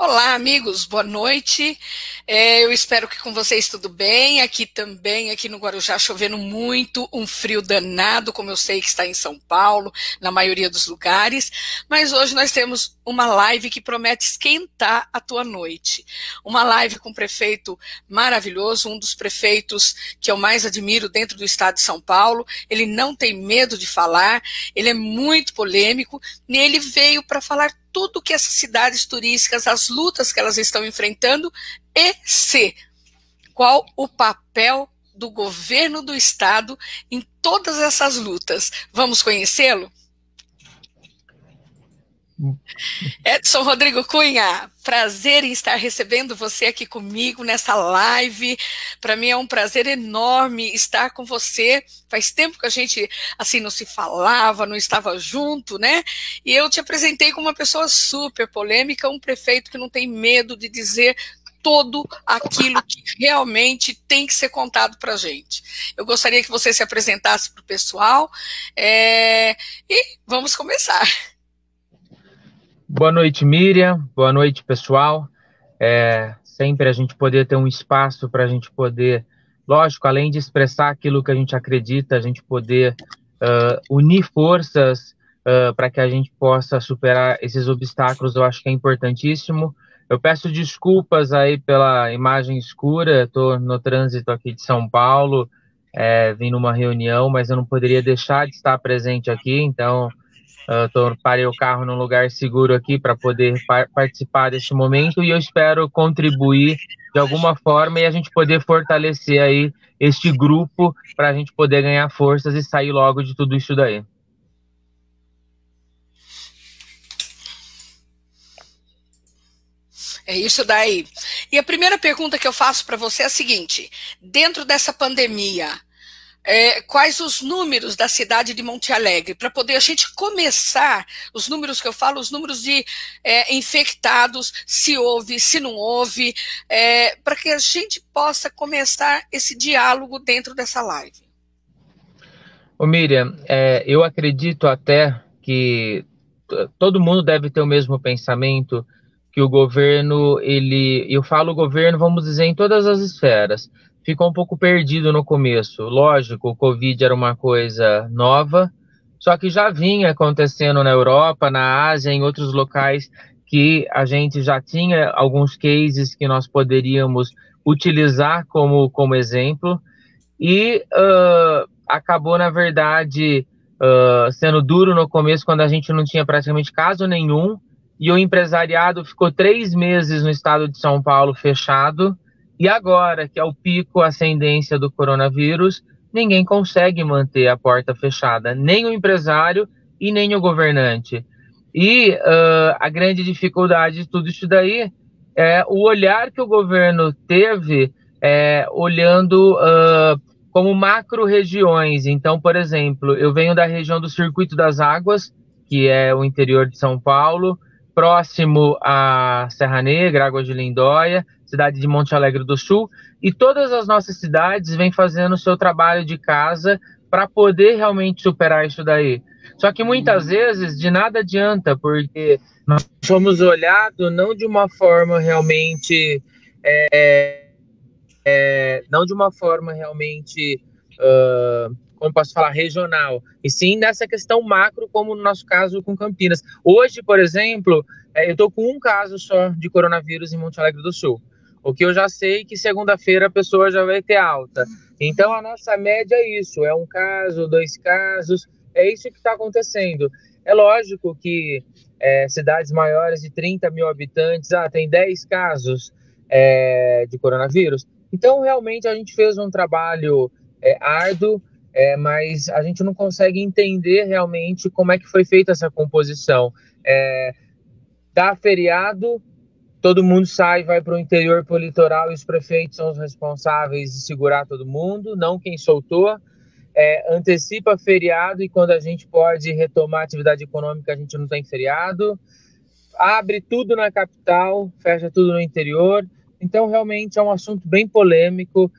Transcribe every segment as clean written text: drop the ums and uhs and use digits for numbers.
Olá, amigos, boa noite. Eu espero que com vocês tudo bem. Aqui também, aqui no Guarujá, chovendo muito, um frio danado, como eu sei que está em São Paulo, na maioria dos lugares. Mas hoje nós temos uma live que promete esquentar a tua noite. Uma live com um prefeito maravilhoso, um dos prefeitos que eu mais admiro dentro do estado de São Paulo. Ele não tem medo de falar, ele é muito polêmico e ele veio para falar tudo que essas cidades turísticas, as lutas que elas estão enfrentando qual o papel do governo do estado em todas essas lutas. Vamos conhecê-lo? Edson Rodrigo Cunha, prazer em estar recebendo você aqui comigo nessa live. Para mim é um prazer enorme estar com você. Faz tempo que a gente assim não se falava, não estava junto, né? E eu te apresentei como uma pessoa super polêmica, um prefeito que não tem medo de dizer tudo aquilo que realmente tem que ser contado para a gente. Eu gostaria que você se apresentasse para o pessoal e vamos começar. Boa noite, Miriam. Boa noite, pessoal. Sempre a gente poder ter um espaço para a gente poder, lógico, além de expressar aquilo que a gente acredita, a gente poder unir forças para que a gente possa superar esses obstáculos. Eu acho que é importantíssimo. Eu peço desculpas aí pela imagem escura. Estou no trânsito aqui de São Paulo, vim numa reunião, mas eu não poderia deixar de estar presente aqui, então parei o carro num lugar seguro aqui para poder participar deste momento e eu espero contribuir de alguma forma e a gente poder fortalecer aí este grupo para a gente poder ganhar forças e sair logo de tudo isso daí. É isso daí. E a primeira pergunta que eu faço para você é a seguinte: dentro dessa pandemia, quais os números da cidade de Monte Alegre, para poder a gente começar, os números que eu falo, os números de infectados, se houve, se não houve, para que a gente possa começar esse diálogo dentro dessa live. Ô Miriam, eu acredito até que todo mundo deve ter o mesmo pensamento, que o governo, eu falo governo, vamos dizer, em todas as esferas, ficou um pouco perdido no começo. Lógico, o Covid era uma coisa nova, só que já vinha acontecendo na Europa, na Ásia, em outros locais que a gente já tinha alguns cases que nós poderíamos utilizar como exemplo, e acabou, na verdade, sendo duro no começo, quando a gente não tinha praticamente caso nenhum, e o empresariado ficou 3 meses no estado de São Paulo fechado, e agora, que é o pico ascendência do coronavírus, ninguém consegue manter a porta fechada, nem o empresário e nem o governante. E a grande dificuldade de tudo isso daí é o olhar que o governo teve olhando como macro-regiões. Então, por exemplo, eu venho da região do Circuito das Águas, que é o interior de São Paulo, próximo à Serra Negra, Águas de Lindóia, cidade de Monte Alegre do Sul, e todas as nossas cidades vêm fazendo o seu trabalho de casa para poder realmente superar isso daí. Só que muitas vezes de nada adianta, porque nós somos olhados não de uma forma realmente não de uma forma realmente, como posso falar, regional, e sim nessa questão macro, como no nosso caso com Campinas. Hoje, por exemplo, eu estou com um caso só de coronavírus em Monte Alegre do Sul, o que eu já sei que segunda-feira a pessoa já vai ter alta. Então a nossa média é isso, é 1 caso, 2 casos, é isso que está acontecendo. É lógico que cidades maiores de 30 mil habitantes, tem 10 casos de coronavírus. Então, realmente, a gente fez um trabalho árduo, mas a gente não consegue entender realmente como é que foi feita essa composição. Dá feriado, todo mundo sai, vai para o interior, para o litoral, e os prefeitos são os responsáveis de segurar todo mundo, não quem soltou. Antecipa feriado, e quando a gente pode retomar a atividade econômica, a gente não tem feriado. Abre tudo na capital, fecha tudo no interior. Então, realmente é um assunto bem polêmico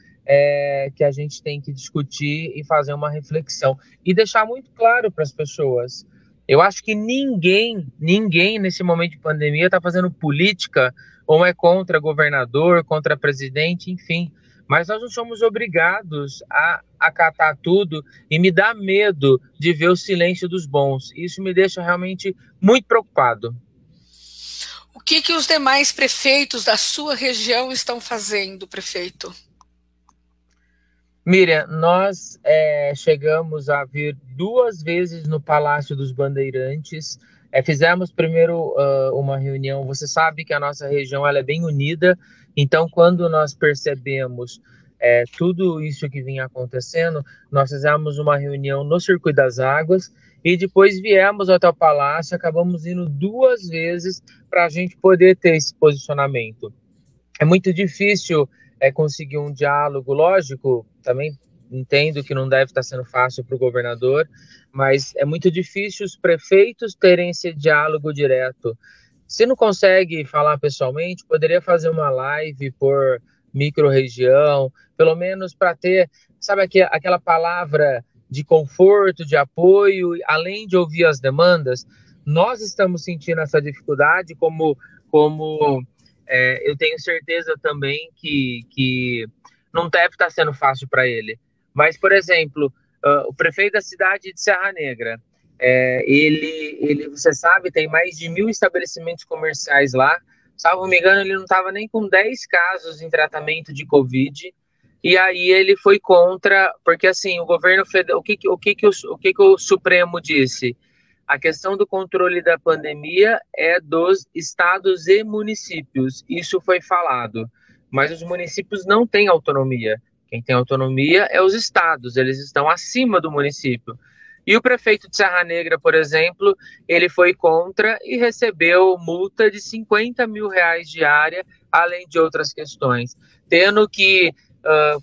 que a gente tem que discutir e fazer uma reflexão. E deixar muito claro para as pessoas, Eu acho que ninguém nesse momento de pandemia está fazendo política ou é contra governador, contra presidente, enfim. Mas nós não somos obrigados a acatar tudo e me dá medo de ver o silêncio dos bons. Isso me deixa realmente muito preocupado. O que os demais prefeitos da sua região estão fazendo, prefeito? Miriam, nós chegamos a vir 2 vezes no Palácio dos Bandeirantes. Fizemos primeiro uma reunião. Você sabe que a nossa região ela é bem unida, então quando nós percebemos tudo isso que vinha acontecendo, nós fizemos uma reunião no Circuito das Águas e depois viemos até o Palácio. Acabamos indo 2 vezes para a gente poder ter esse posicionamento. É muito difícil conseguir um diálogo, lógico, também entendo que não deve estar sendo fácil para o governador, mas é muito difícil os prefeitos terem esse diálogo direto. Se não consegue falar pessoalmente, poderia fazer uma live por micro-região, pelo menos para ter, sabe, aquela palavra de conforto, de apoio, além de ouvir as demandas. Nós estamos sentindo essa dificuldade como eu tenho certeza também que não deve estar sendo fácil para ele. Mas, por exemplo, o prefeito da cidade de Serra Negra, você sabe, tem mais de 1.000 estabelecimentos comerciais lá. Salvo me engano, ele não estava nem com 10 casos em tratamento de Covid. E aí ele foi contra, porque assim, o governo federal, o que o Supremo disse? A questão do controle da pandemia é dos estados e municípios. Isso foi falado. Mas os municípios não têm autonomia. Quem tem autonomia é os estados. Eles estão acima do município. E o prefeito de Serra Negra, por exemplo, ele foi contra e recebeu multa de R$50 mil diária, além de outras questões. Tendo que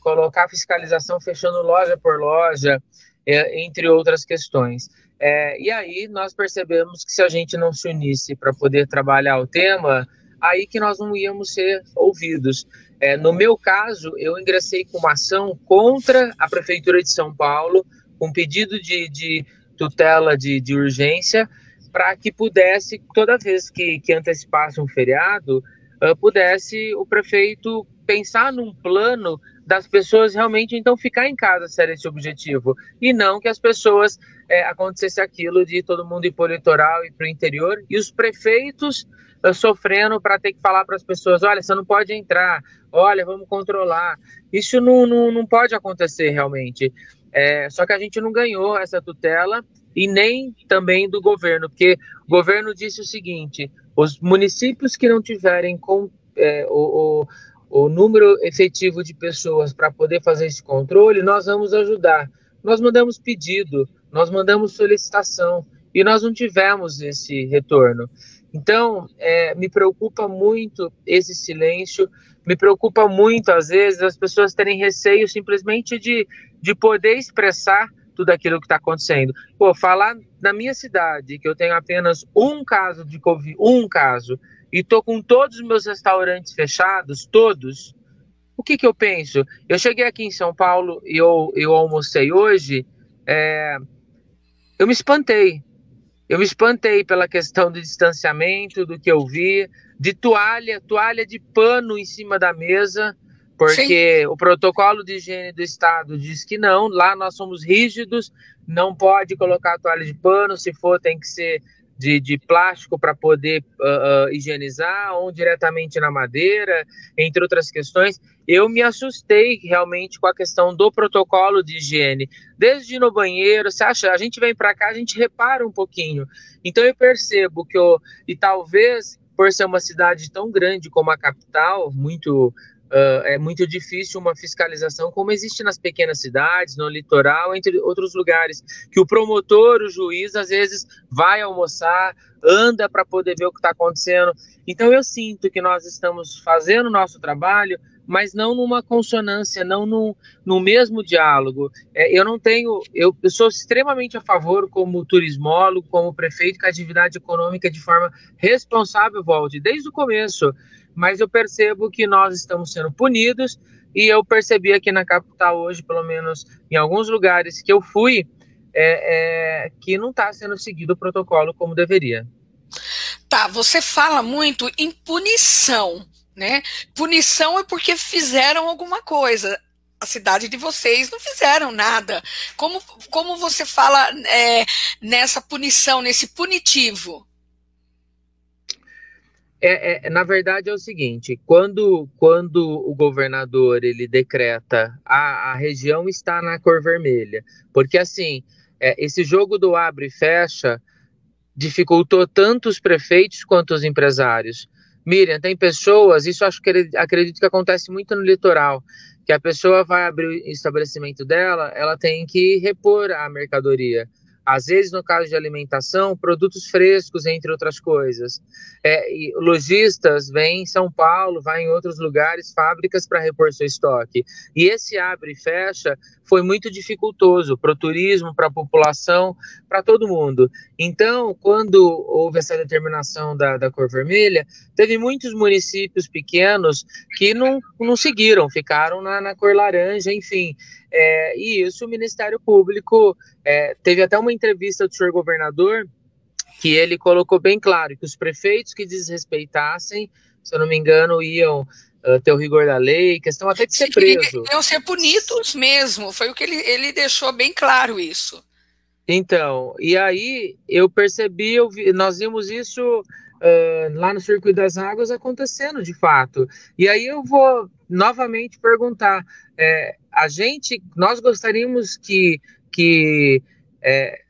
colocar fiscalização fechando loja por loja, entre outras questões. E aí nós percebemos que se a gente não se unisse para poder trabalhar o tema, aí que nós não íamos ser ouvidos. No meu caso, eu ingressei com uma ação contra a Prefeitura de São Paulo, com pedido de tutela de urgência, para que pudesse, toda vez que antecipasse um feriado, pudesse o prefeito pensar num plano das pessoas realmente então ficar em casa, se era esse o objetivo, e não que as pessoas acontecesse aquilo de todo mundo ir para o litoral e para o interior, e os prefeitos sofrendo para ter que falar para as pessoas, olha, você não pode entrar, olha, vamos controlar. Isso não pode acontecer realmente. Só que a gente não ganhou essa tutela e nem também do governo, porque o governo disse o seguinte, os municípios que não tiverem o número efetivo de pessoas para poder fazer esse controle, nós vamos ajudar. Nós mandamos pedido, nós mandamos solicitação e nós não tivemos esse retorno. Então, me preocupa muito esse silêncio, me preocupa muito, às vezes, as pessoas terem receio simplesmente de poder expressar tudo aquilo que está acontecendo. Falar na minha cidade que eu tenho apenas um caso de Covid, e estou com todos os meus restaurantes fechados, todos, o que eu penso? Eu cheguei aqui em São Paulo e eu almocei hoje, eu me espantei. Eu me espantei pela questão do distanciamento, do que eu vi, de toalha de pano em cima da mesa, porque Sim. O protocolo de higiene do estado diz que não, lá nós somos rígidos, não pode colocar toalha de pano, se for tem que ser de plástico para poder higienizar, ou diretamente na madeira, entre outras questões. Eu me assustei realmente com a questão do protocolo de higiene. Desde ir no banheiro, você acha, a gente vem para cá, a gente repara um pouquinho. Então eu percebo que e talvez por ser uma cidade tão grande como a capital, é muito difícil uma fiscalização como existe nas pequenas cidades, no litoral, entre outros lugares, que o promotor, o juiz, às vezes vai almoçar, anda para poder ver o que está acontecendo. Então eu sinto que nós estamos fazendo o nosso trabalho, mas não numa consonância, não no mesmo diálogo. Eu sou extremamente a favor, como turismólogo, como prefeito, que a atividade econômica de forma responsável volte, desde o começo, mas eu percebo que nós estamos sendo punidos, e eu percebi aqui na capital hoje, pelo menos em alguns lugares que eu fui, que não está sendo seguido o protocolo como deveria. Tá, você fala muito em punição, né? Punição é porque fizeram alguma coisa. A cidade de vocês não fizeram nada. Como você fala nessa punição, nesse punitivo? Na verdade é o seguinte, quando o governador ele decreta a região está na cor vermelha, porque assim, esse jogo do abre e fecha dificultou tanto os prefeitos quanto os empresários. Miriam, tem pessoas, isso acho que acredito que acontece muito no litoral, que a pessoa vai abrir o estabelecimento dela, ela tem que repor a mercadoria. Às vezes, no caso de alimentação, produtos frescos, entre outras coisas. E lojistas vêm em São Paulo, vai em outros lugares, fábricas para repor seu estoque. E esse abre e fecha foi muito dificultoso para o turismo, para a população, para todo mundo. Então, quando houve essa determinação da cor vermelha, teve muitos municípios pequenos que não seguiram, ficaram na cor laranja, enfim. E isso o Ministério Público teve até uma entrevista do senhor governador que ele colocou bem claro que os prefeitos que desrespeitassem, se eu não me engano, iam ter o rigor da lei, questão até de ser preso. Iam ser punidos mesmo, foi o que ele deixou bem claro isso. Então, e aí eu percebi, nós vimos isso lá no Circuito das Águas acontecendo de fato. E aí eu vou novamente perguntar, nós gostaríamos que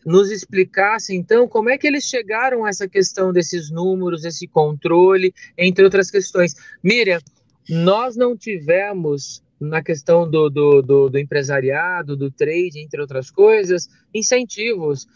nos explicasse então como é que eles chegaram a essa questão desses números, esse controle, entre outras questões. Miriam, nós não tivemos na questão do empresariado, do trade, entre outras coisas, incentivos.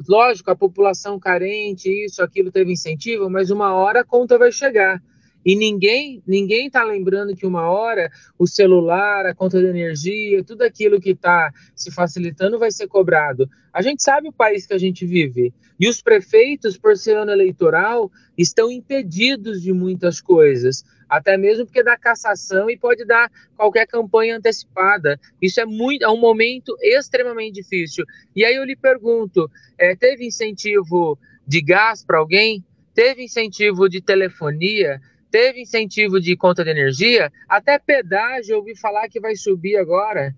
Lógico, a população carente, isso, aquilo teve incentivo, mas uma hora a conta vai chegar. E ninguém está lembrando que uma hora o celular, a conta de energia, tudo aquilo que está se facilitando vai ser cobrado. A gente sabe o país que a gente vive. E os prefeitos, por ser ano eleitoral, estão impedidos de muitas coisas. Até mesmo porque dá cassação e pode dar qualquer campanha antecipada. Isso é um momento extremamente difícil. E aí eu lhe pergunto, teve incentivo de gás para alguém? Teve incentivo de telefonia? Teve incentivo de conta de energia? Até pedágio eu ouvi falar que vai subir agora.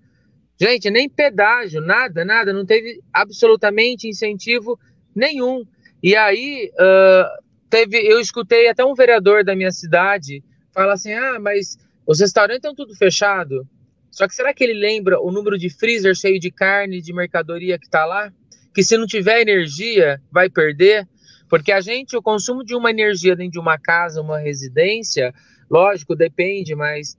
Gente, nem pedágio, nada, não teve absolutamente incentivo nenhum. E aí, eu escutei até um vereador da minha cidade fala assim, mas os restaurantes estão tudo fechado. Só que será que ele lembra o número de freezer cheio de carne, de mercadoria que está lá? Que se não tiver energia, vai perder? Porque o consumo de uma energia dentro de uma casa, uma residência, lógico, depende, mas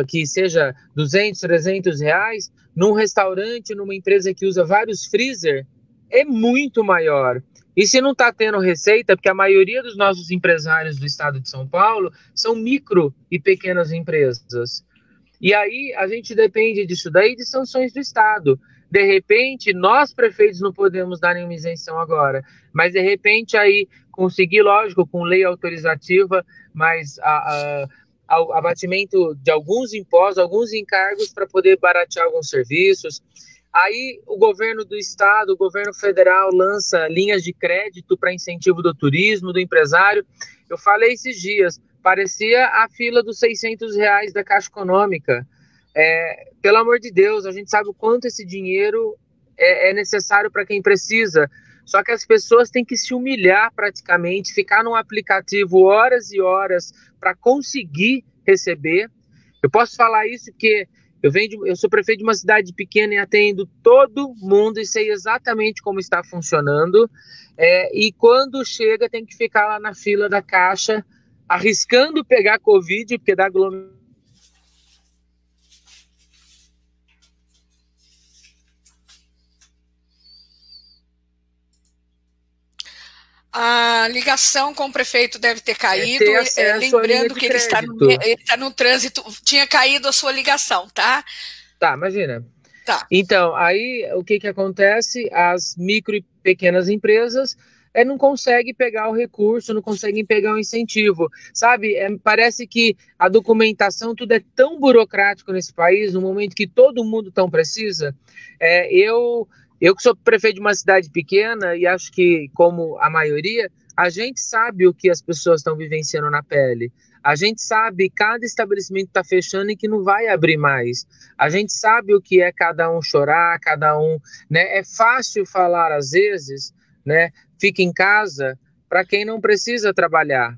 que seja 200, 300 reais, num restaurante, numa empresa que usa vários freezer, é muito maior. E se não está tendo receita, porque a maioria dos nossos empresários do estado de São Paulo são micro e pequenas empresas. E aí a gente depende disso daí, de sanções do Estado. De repente, nós prefeitos não podemos dar nenhuma isenção agora, mas de repente aí conseguir, lógico, com lei autorizativa, mas abatimento de alguns impostos, alguns encargos para poder baratear alguns serviços. Aí o governo do estado, o governo federal lança linhas de crédito para incentivo do turismo, do empresário. Eu falei esses dias, parecia a fila dos 600 reais da Caixa Econômica. Pelo amor de Deus, a gente sabe o quanto esse dinheiro é necessário para quem precisa. Só que as pessoas têm que se humilhar praticamente, ficar num aplicativo horas e horas para conseguir receber. Eu posso falar isso porque eu sou prefeito de uma cidade pequena e atendo todo mundo e sei exatamente como está funcionando. E quando chega, tem que ficar lá na fila da Caixa, arriscando pegar Covid, porque dá aglomeração. A ligação com o prefeito deve ter caído, lembrando que ele está no trânsito, tinha caído a sua ligação, tá? Tá, imagina. Tá. Então, aí o que acontece? As micro e pequenas empresas não conseguem pegar o recurso, não conseguem pegar o incentivo, sabe? Parece que a documentação, tudo é tão burocrático nesse país, no momento que todo mundo tão precisa. Eu Eu que sou prefeito de uma cidade pequena e acho que, como a maioria, a gente sabe o que as pessoas estão vivenciando na pele. A gente sabe cada estabelecimento está fechando e que não vai abrir mais. A gente sabe o que é cada um chorar, cada um, né? É fácil falar às vezes, né? Fica em casa para quem não precisa trabalhar,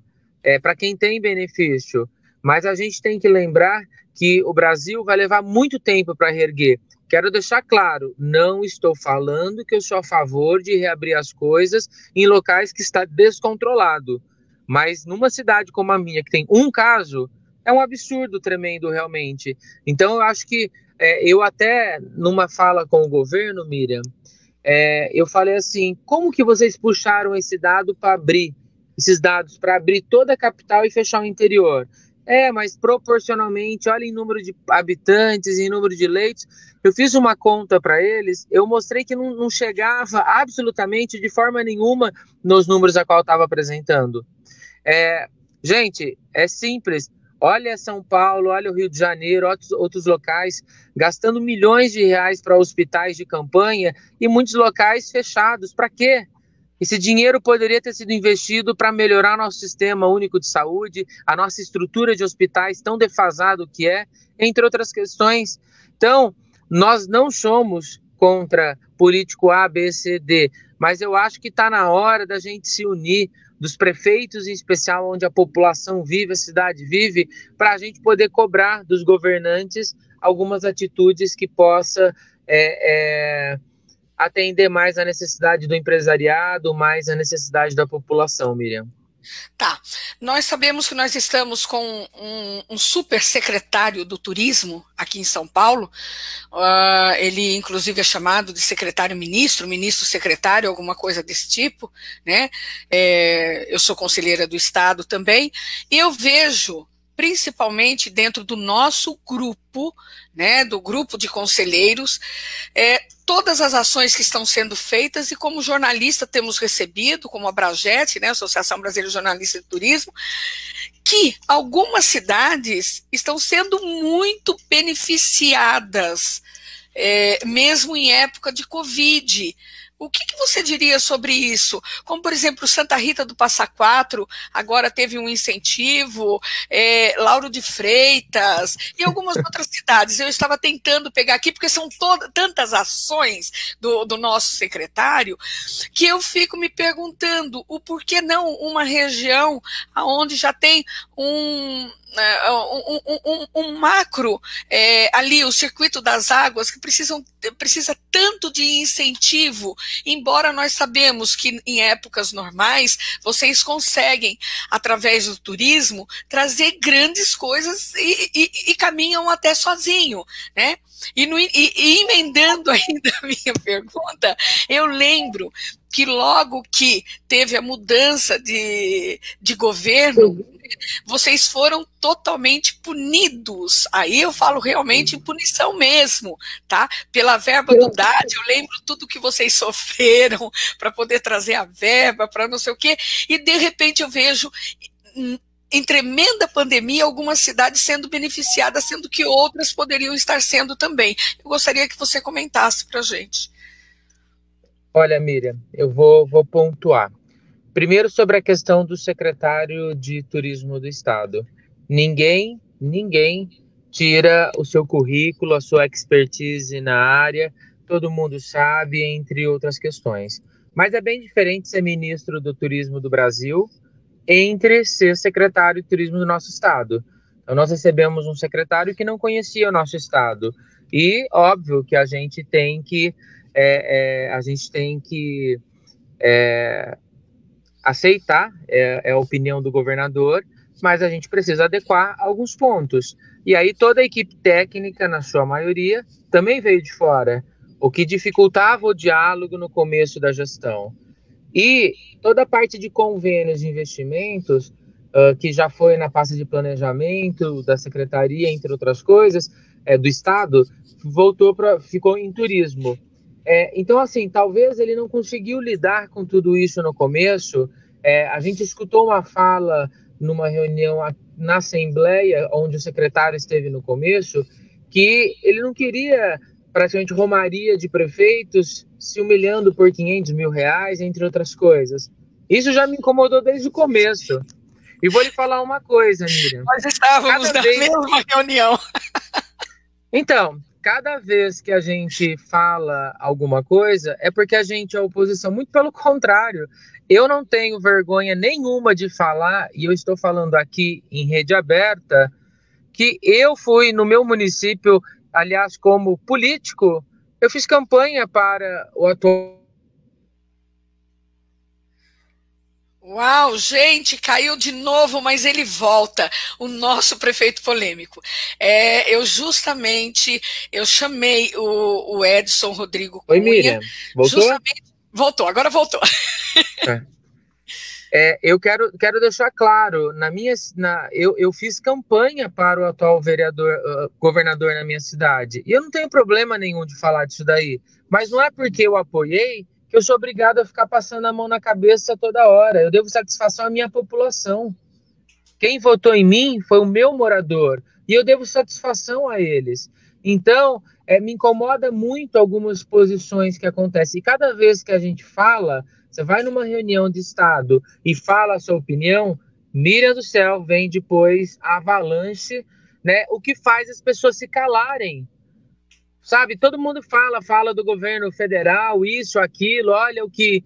para quem tem benefício. Mas a gente tem que lembrar que o Brasil vai levar muito tempo para reerguer. Quero deixar claro, não estou falando que eu sou a favor de reabrir as coisas em locais que está descontrolado. Mas numa cidade como a minha, que tem um caso, é um absurdo tremendo realmente. Então eu acho que eu até, numa fala com o governo, Miriam, eu falei assim, como que vocês puxaram esse dado para abrir, esses dados para abrir toda a capital e fechar o interior? Mas proporcionalmente, olha em número de habitantes, em número de leitos. Eu fiz uma conta para eles, eu mostrei que não chegava absolutamente de forma nenhuma nos números a qual eu estava apresentando. Gente, é simples. Olha São Paulo, olha o Rio de Janeiro, outros locais, gastando milhões de reais para hospitais de campanha e muitos locais fechados. Para quê? Esse dinheiro poderia ter sido investido para melhorar nosso sistema único de saúde, a nossa estrutura de hospitais tão defasado que entre outras questões. Então, nós não somos contra político A, B, C, D, mas eu acho que está na hora da gente se unir, dos prefeitos em especial, onde a população vive, a cidade vive, para a gente poder cobrar dos governantes algumas atitudes que possa atender mais a necessidade do empresariado, mais a necessidade da população, Miriam. Tá, nós sabemos que nós estamos com um super secretário do turismo aqui em São Paulo, ele inclusive é chamado de secretário-ministro, ministro-secretário, alguma coisa desse tipo, né? Eu sou conselheira do Estado também, e eu vejo, principalmente dentro do nosso grupo, né, do grupo de conselheiros, todas as ações que estão sendo feitas e como jornalista temos recebido, como a Braget, né, Associação Brasileira de Jornalistas de Turismo, que algumas cidades estão sendo muito beneficiadas, mesmo em época de Covid. O que você diria sobre isso? Como, por exemplo, Santa Rita do Passa Quatro, agora teve um incentivo, Lauro de Freitas e algumas outras cidades. Eu estava tentando pegar aqui, porque são tantas ações do nosso secretário, que eu fico me perguntando o porquê não uma região onde já tem um macro, ali, o circuito das águas, que precisa tanto de incentivo, embora nós sabemos que em épocas normais vocês conseguem, através do turismo, trazer grandes coisas e caminham até sozinho, né? E emendando ainda a minha pergunta, eu lembro que logo que teve a mudança de governo, vocês foram totalmente punidos. Aí eu falo realmente em punição mesmo, tá? Pela verba do DAD, eu lembro tudo que vocês sofreram para poder trazer a verba, para não sei o quê, e de repente eu vejo, em tremenda pandemia, algumas cidades sendo beneficiadas, sendo que outras poderiam estar sendo também. Eu gostaria que você comentasse para a gente. Olha, Miriam, eu vou pontuar. Primeiro, sobre a questão do secretário de Turismo do Estado. Ninguém tira o seu currículo, a sua expertise na área, todo mundo sabe, entre outras questões. Mas é bem diferente ser ministro do Turismo do Brasil entre ser secretário de Turismo do nosso Estado. Então, nós recebemos um secretário que não conhecia o nosso Estado. E, óbvio, que a gente tem que aceitar a opinião do governador, mas a gente precisa adequar alguns pontos. E aí toda a equipe técnica, na sua maioria, também veio de fora, o que dificultava o diálogo no começo da gestão. E toda a parte de convênios de investimentos, que já foi na pasta de planejamento da secretaria, entre outras coisas, do Estado, ficou em turismo. Então, assim, talvez ele não conseguiu lidar com tudo isso no começo. A gente escutou uma fala numa reunião na Assembleia, onde o secretário esteve no começo, que ele não queria praticamente romaria de prefeitos se humilhando por 500 mil reais, entre outras coisas. Isso já me incomodou desde o começo. E vou lhe falar uma coisa, Miriam. Nós estávamos na mesma reunião. Então, cada vez que a gente fala alguma coisa, é porque a gente é oposição. Muito pelo contrário, eu não tenho vergonha nenhuma de falar, e eu estou falando aqui em rede aberta, que eu fui no meu município, aliás, como político, eu fiz campanha para o atual. Uau, gente, caiu de novo, mas ele volta, o nosso prefeito polêmico. Eu chamei o Edson Rodrigo Cunha. Oi, Miriam, voltou? Voltou, agora voltou. Eu quero deixar claro, eu fiz campanha para o atual governador na minha cidade, e eu não tenho problema nenhum de falar disso daí, mas não é porque eu apoiei que eu sou obrigado a ficar passando a mão na cabeça toda hora. Eu devo satisfação à minha população. Quem votou em mim foi o meu morador, e eu devo satisfação a eles. Então, me incomoda muito algumas posições que acontecem, e cada vez que a gente fala, você vai numa reunião de Estado e fala a sua opinião, Miriam do céu, vem depois a avalanche, né? O que faz as pessoas se calarem. Sabe, todo mundo fala do governo federal, isso, aquilo, olha o que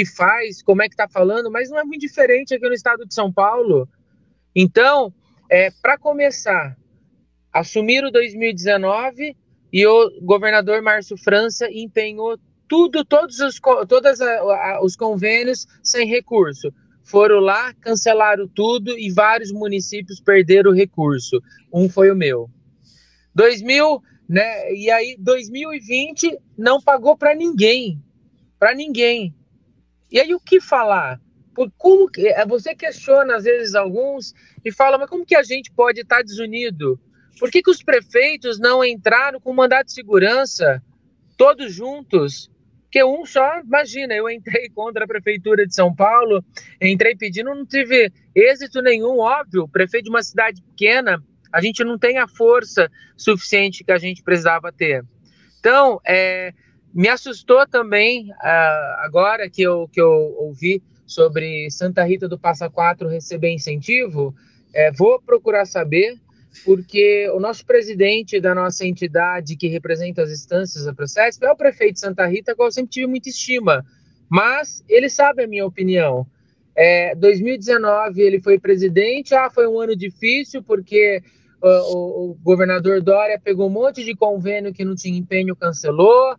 faz, como é que tá falando, mas não é muito diferente aqui no estado de São Paulo. Então, para começar, assumiram 2019 e o governador Márcio França empenhou todos os convênios sem recurso. Foram lá, cancelaram tudo e vários municípios perderam o recurso. Um foi o meu. 2020 não pagou para ninguém. E aí o que falar? Você questiona às vezes alguns e fala, mas como que a gente pode estar desunido? Por que os prefeitos não entraram com mandato de segurança todos juntos? Porque um só, imagina, eu entrei contra a prefeitura de São Paulo, entrei pedindo, não tive êxito nenhum, óbvio, prefeito de uma cidade pequena, a gente não tem a força suficiente que a gente precisava ter. Então, me assustou também, agora que eu ouvi sobre Santa Rita do Passa Quatro receber incentivo, vou procurar saber, porque o nosso presidente da nossa entidade que representa as instâncias da Procesp é o prefeito de Santa Rita, qual eu sempre tive muita estima, mas ele sabe a minha opinião. 2019 ele foi presidente, foi um ano difícil porque o governador Dória pegou um monte de convênio que não tinha empenho, cancelou,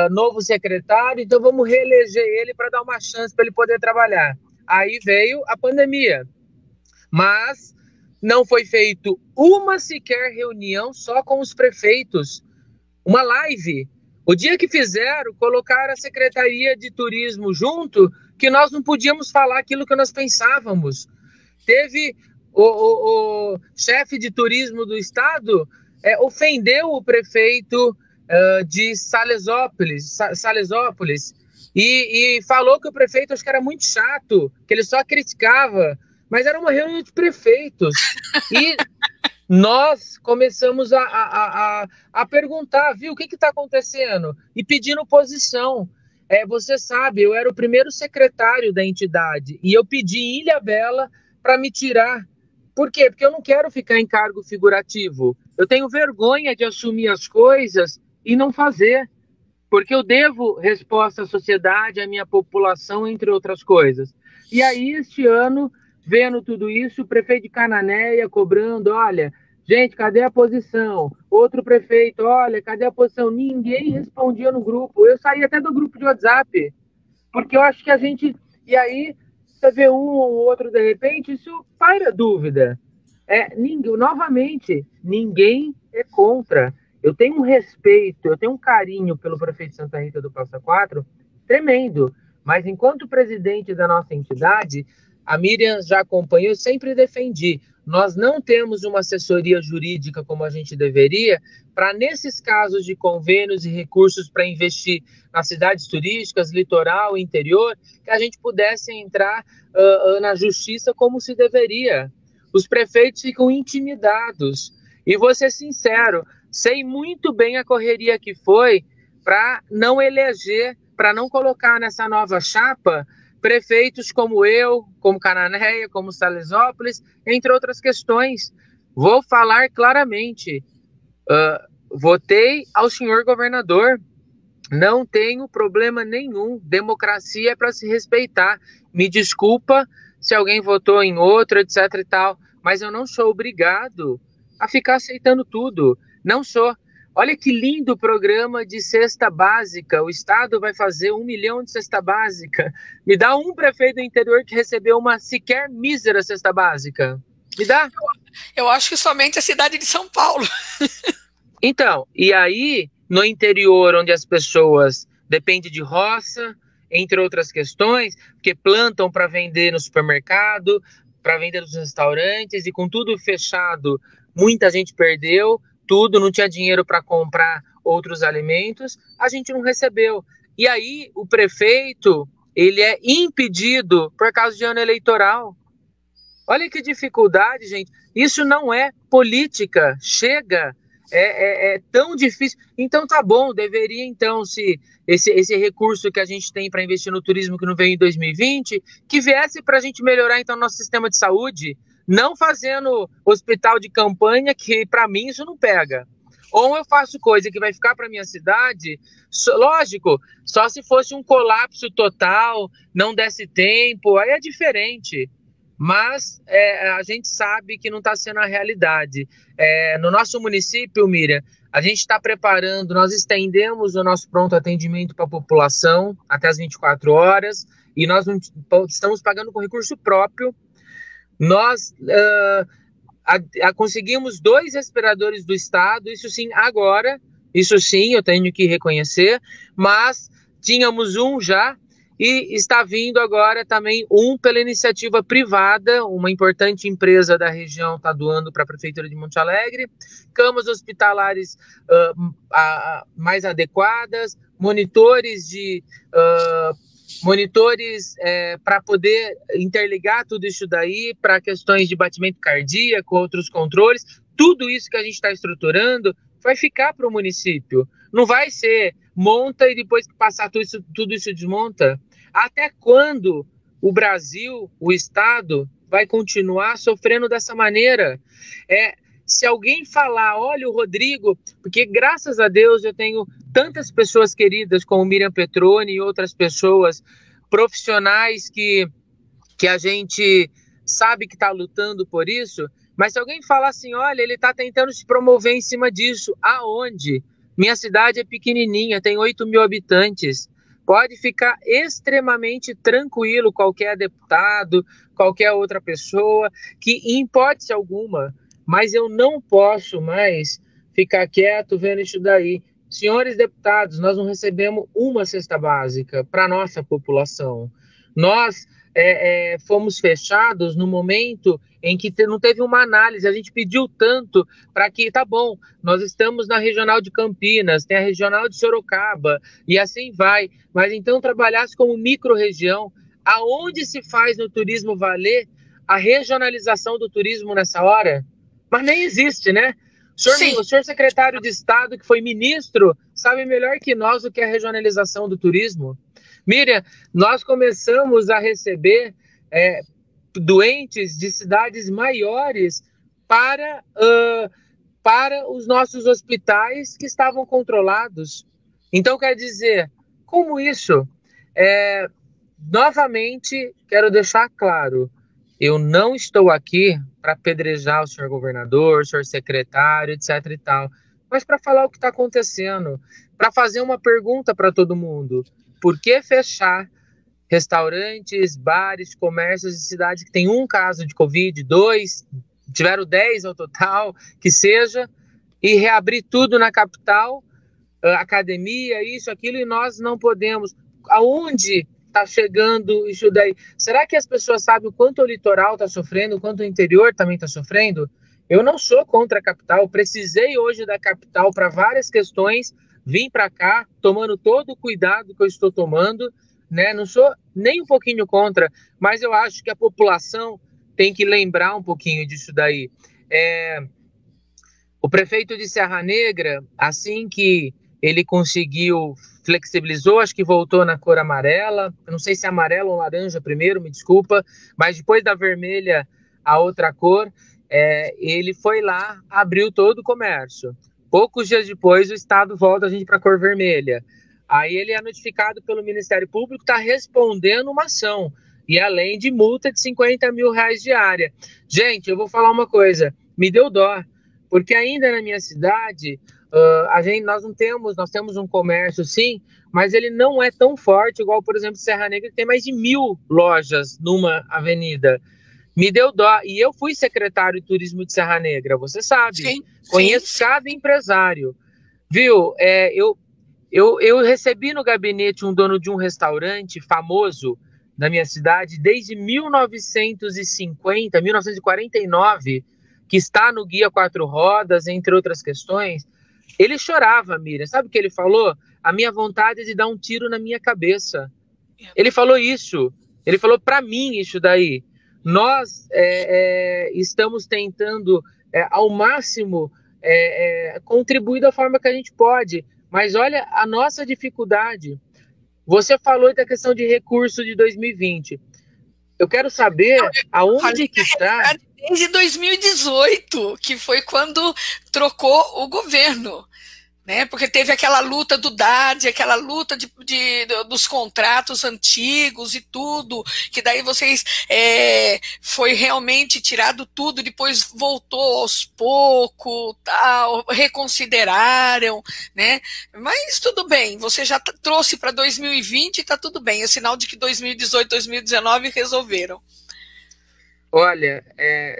novo secretário, então vamos reeleger ele para dar uma chance para ele poder trabalhar. Aí veio a pandemia, mas não foi feito uma sequer reunião só com os prefeitos, uma live. O dia que fizeram, colocaram a Secretaria de Turismo junto, que nós não podíamos falar aquilo que nós pensávamos. Teve o chefe de turismo do estado, ofendeu o prefeito de Salesópolis e falou que o prefeito acho que era muito chato, que ele só criticava, mas era uma reunião de prefeitos. E nós começamos a perguntar, viu, o que está acontecendo? E pedindo posição. Você sabe, eu era o primeiro secretário da entidade e eu pedi em Ilhabela para me tirar. Por quê? Porque eu não quero ficar em cargo figurativo. Eu tenho vergonha de assumir as coisas e não fazer. Porque eu devo resposta à sociedade, à minha população, entre outras coisas. E aí, este ano, vendo tudo isso, o prefeito de Cananéia cobrando, olha, gente, cadê a posição? Outro prefeito, olha, cadê a posição? Ninguém respondia no grupo. Eu saí até do grupo de WhatsApp, porque eu acho que a gente... E aí, você vê um ou outro de repente, isso paira dúvida. Novamente, ninguém é contra. Eu tenho um respeito, eu tenho um carinho pelo prefeito de Santa Rita do Passa Quatro tremendo, mas enquanto presidente da nossa entidade, a Miriam já acompanhou, eu sempre defendi. Nós não temos uma assessoria jurídica como a gente deveria para, nesses casos de convênios e recursos para investir nas cidades turísticas, litoral, interior, que a gente pudesse entrar na justiça como se deveria. Os prefeitos ficam intimidados. E vou ser sincero, sei muito bem a correria que foi para não eleger, para não colocar nessa nova chapa prefeitos como eu, como Cananéia, como Salesópolis, entre outras questões. Vou falar claramente, votei ao senhor governador, não tenho problema nenhum, democracia é para se respeitar. Me desculpa se alguém votou em outro, etc e tal, mas eu não sou obrigado a ficar aceitando tudo, não sou. Olha que lindo programa de cesta básica, o Estado vai fazer 1 milhão de cesta básica. Me dá um prefeito do interior que recebeu uma sequer mísera cesta básica. Me dá? Eu acho que somente a cidade de São Paulo. Então, e aí, no interior, onde as pessoas dependem de roça, entre outras questões, porque plantam para vender no supermercado, para vender nos restaurantes, e com tudo fechado, muita gente perdeu tudo, não tinha dinheiro para comprar outros alimentos, a gente não recebeu. E aí, o prefeito, ele é impedido por causa de ano eleitoral. Olha que dificuldade, gente. Isso não é política. Chega. É tão difícil. Então tá bom, deveria então, se esse recurso que a gente tem para investir no turismo que não veio em 2020, que viesse para a gente melhorar então nosso sistema de saúde, não fazendo hospital de campanha, que para mim isso não pega. Ou eu faço coisa que vai ficar para minha cidade, lógico, só se fosse um colapso total, não desse tempo, aí é diferente. Mas a gente sabe que não está sendo a realidade. No nosso município, Miriam, a gente está preparando, nós estendemos o nosso pronto atendimento para a população até as 24 horas, e nós não estamos pagando com recurso próprio. Nós conseguimos 2 respiradores do Estado, isso sim, agora, isso sim, eu tenho que reconhecer, mas tínhamos um já, e está vindo agora também um pela iniciativa privada, uma importante empresa da região está doando para a Prefeitura de Monte Alegre, camas hospitalares mais adequadas, monitores para poder interligar tudo isso daí para questões de batimento cardíaco, outros controles, tudo isso que a gente está estruturando vai ficar para o município. Não vai ser monta e depois que passar tudo isso desmonta. Até quando o Brasil, o Estado, vai continuar sofrendo dessa maneira? Se alguém falar, olha o Rodrigo, porque graças a Deus eu tenho tantas pessoas queridas como Miriam Petroni e outras pessoas profissionais que a gente sabe que está lutando por isso, mas se alguém falar assim, olha, ele está tentando se promover em cima disso, aonde? Minha cidade é pequenininha, tem 8 mil habitantes. Pode ficar extremamente tranquilo qualquer deputado, qualquer outra pessoa, que em hipótese alguma, mas eu não posso mais ficar quieto vendo isso daí. Senhores deputados, nós não recebemos uma cesta básica para a nossa população. Nós fomos fechados no momento em que não teve uma análise, a gente pediu tanto para que, tá bom, nós estamos na regional de Campinas, tem a regional de Sorocaba, e assim vai, mas então trabalhasse como micro-região, aonde se faz no turismo valer a regionalização do turismo nessa hora? Mas nem existe, né? O senhor secretário de Estado, que foi ministro, sabe melhor que nós o que é a regionalização do turismo. Miriam, nós começamos a receber doentes de cidades maiores para os nossos hospitais que estavam controlados. Então, quer dizer, como isso? Novamente, quero deixar claro, eu não estou aqui para apedrejar o senhor governador, o senhor secretário, etc e tal, mas para falar o que está acontecendo, para fazer uma pergunta para todo mundo. Por que fechar restaurantes, bares, comércios de cidade que tem um caso de Covid, 2, tiveram 10 ao total, que seja, e reabrir tudo na capital, academia, isso, aquilo, e nós não podemos? Aonde está chegando isso daí? Será que as pessoas sabem o quanto o litoral está sofrendo, o quanto o interior também está sofrendo? Eu não sou contra a capital, precisei hoje da capital para várias questões, vim para cá, tomando todo o cuidado que eu estou tomando, né? Não sou nem um pouquinho contra, mas eu acho que a população tem que lembrar um pouquinho disso daí. O prefeito de Serra Negra, assim que ele conseguiu, flexibilizou, acho que voltou na cor amarela, eu não sei se é amarela ou laranja primeiro, me desculpa, mas depois da vermelha, a outra cor, ele foi lá, abriu todo o comércio. Poucos dias depois, o Estado volta a gente para a cor vermelha. Aí ele é notificado pelo Ministério Público, está respondendo uma ação, e além de multa de R$50 mil diária. Gente, eu vou falar uma coisa, me deu dó, porque ainda na minha cidade, nós temos um comércio sim, mas ele não é tão forte igual, por exemplo, Serra Negra, que tem mais de 1.000 lojas numa avenida. Me deu dó, e eu fui secretário de turismo de Serra Negra, você sabe, Sim, conheço sim. cada empresário, viu? Eu recebi no gabinete um dono de um restaurante famoso na minha cidade desde 1950, 1949, que está no Guia Quatro Rodas, entre outras questões. Ele chorava, Miriam. Sabe o que ele falou? A minha vontade é de dar um tiro na minha cabeça. Ele falou isso. Ele falou para mim isso daí. Nós estamos tentando ao máximo contribuir da forma que a gente pode. Mas olha a nossa dificuldade. Você falou da questão de recurso de 2020. Eu quero saber aonde que está... Desde 2018, que foi quando trocou o governo, né? Porque teve aquela luta do DAD, aquela luta dos contratos antigos e tudo, que daí vocês foi realmente tirado tudo, depois voltou aos poucos, tal, reconsideraram, né? Mas tudo bem, você já trouxe para 2020 e está tudo bem, é sinal de que 2018, 2019 resolveram. Olha,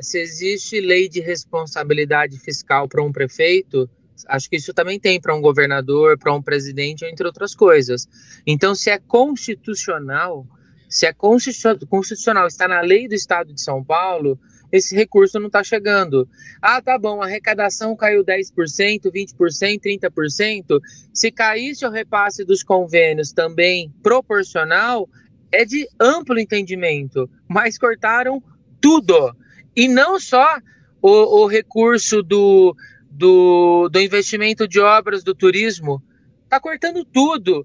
se existe lei de responsabilidade fiscal para um prefeito, acho que isso também tem para um governador, para um presidente, entre outras coisas. Então, se é constitucional, está na lei do Estado de São Paulo, esse recurso não está chegando. Ah, tá bom, a arrecadação caiu 10%, 20%, 30%. Se caísse o repasse dos convênios também proporcional, é de amplo entendimento, mas cortaram tudo. E não só o recurso do investimento de obras do turismo, está cortando tudo.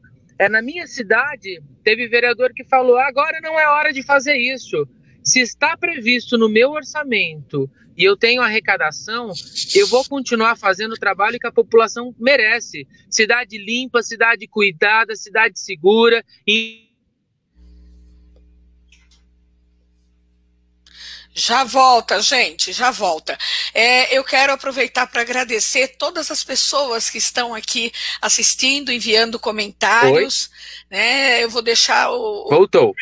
Na minha cidade, teve vereador que falou, agora não é hora de fazer isso. Se está previsto no meu orçamento e eu tenho arrecadação, eu vou continuar fazendo o trabalho que a população merece. Cidade limpa, cidade cuidada, cidade segura e... Já volta, gente, já volta. Eu quero aproveitar para agradecer todas as pessoas que estão aqui assistindo, enviando comentários. Né? Eu vou deixar Voltou.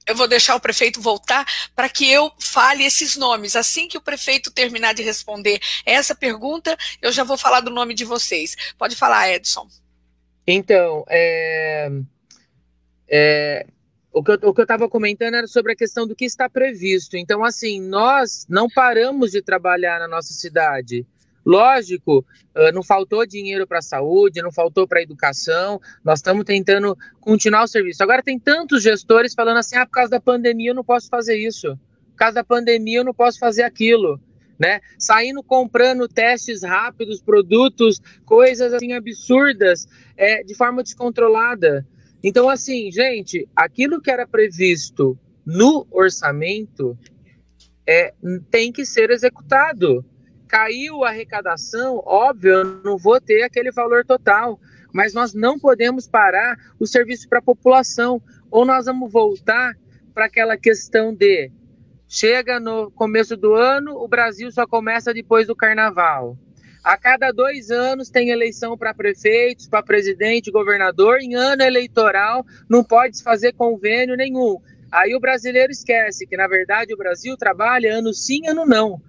Eu vou deixar o prefeito voltar para que eu fale esses nomes. Assim que o prefeito terminar de responder essa pergunta, eu já vou falar do nome de vocês. Pode falar, Edson. Então, o que eu estava comentando era sobre a questão do que está previsto. Então, assim, nós não paramos de trabalhar na nossa cidade. Lógico, não faltou dinheiro para a saúde, não faltou para a educação, nós estamos tentando continuar o serviço. Agora tem tantos gestores falando assim, por causa da pandemia eu não posso fazer isso, por causa da pandemia eu não posso fazer aquilo, né? Saindo comprando testes rápidos, produtos, coisas assim absurdas, de forma descontrolada. Então, assim, gente, aquilo que era previsto no orçamento tem que ser executado. Caiu a arrecadação, óbvio, eu não vou ter aquele valor total, mas nós não podemos parar o serviço para a população, ou nós vamos voltar para aquela questão de chega no começo do ano, o Brasil só começa depois do carnaval. A cada 2 anos tem eleição para prefeitos, para presidente, governador, em ano eleitoral não pode se fazer convênio nenhum. Aí o brasileiro esquece que, na verdade, o Brasil trabalha ano sim, ano não.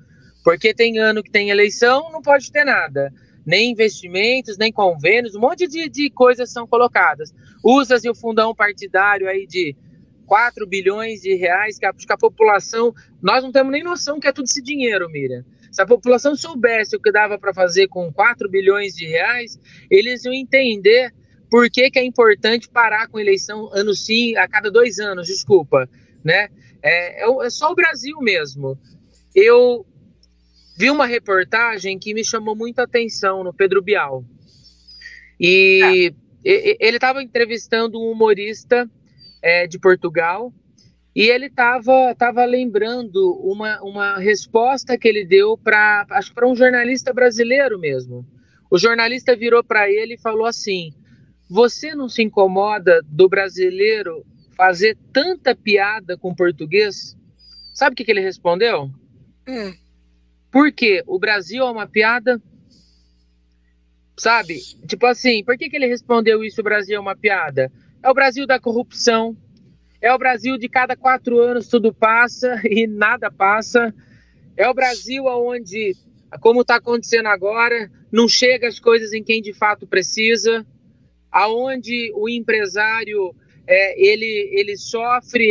Porque tem ano que tem eleição, não pode ter nada. Nem investimentos, nem convênios, um monte de coisas são colocadas. Usa-se o fundão partidário aí de 4 bilhões de reais, que a população... Nós não temos nem noção que é tudo esse dinheiro, Miriam. Se a população soubesse o que dava para fazer com 4 bilhões de reais, eles iam entender por que é importante parar com eleição ano sim, a cada 2 anos, desculpa. Né? É só o Brasil mesmo. Eu vi uma reportagem que me chamou muita atenção no Pedro Bial. E ele estava entrevistando um humorista de Portugal, e ele estava lembrando uma resposta que ele deu acho que para um jornalista brasileiro mesmo. O jornalista virou para ele e falou assim: você não se incomoda do brasileiro fazer tanta piada com português? Sabe o que ele respondeu? Porque o Brasil é uma piada. Sabe? Tipo assim, por que ele respondeu isso, o Brasil é uma piada? É o Brasil da corrupção, é o Brasil de cada 4 anos tudo passa e nada passa, é o Brasil onde, como está acontecendo agora, não chega as coisas em quem de fato precisa, aonde o empresário ele sofre,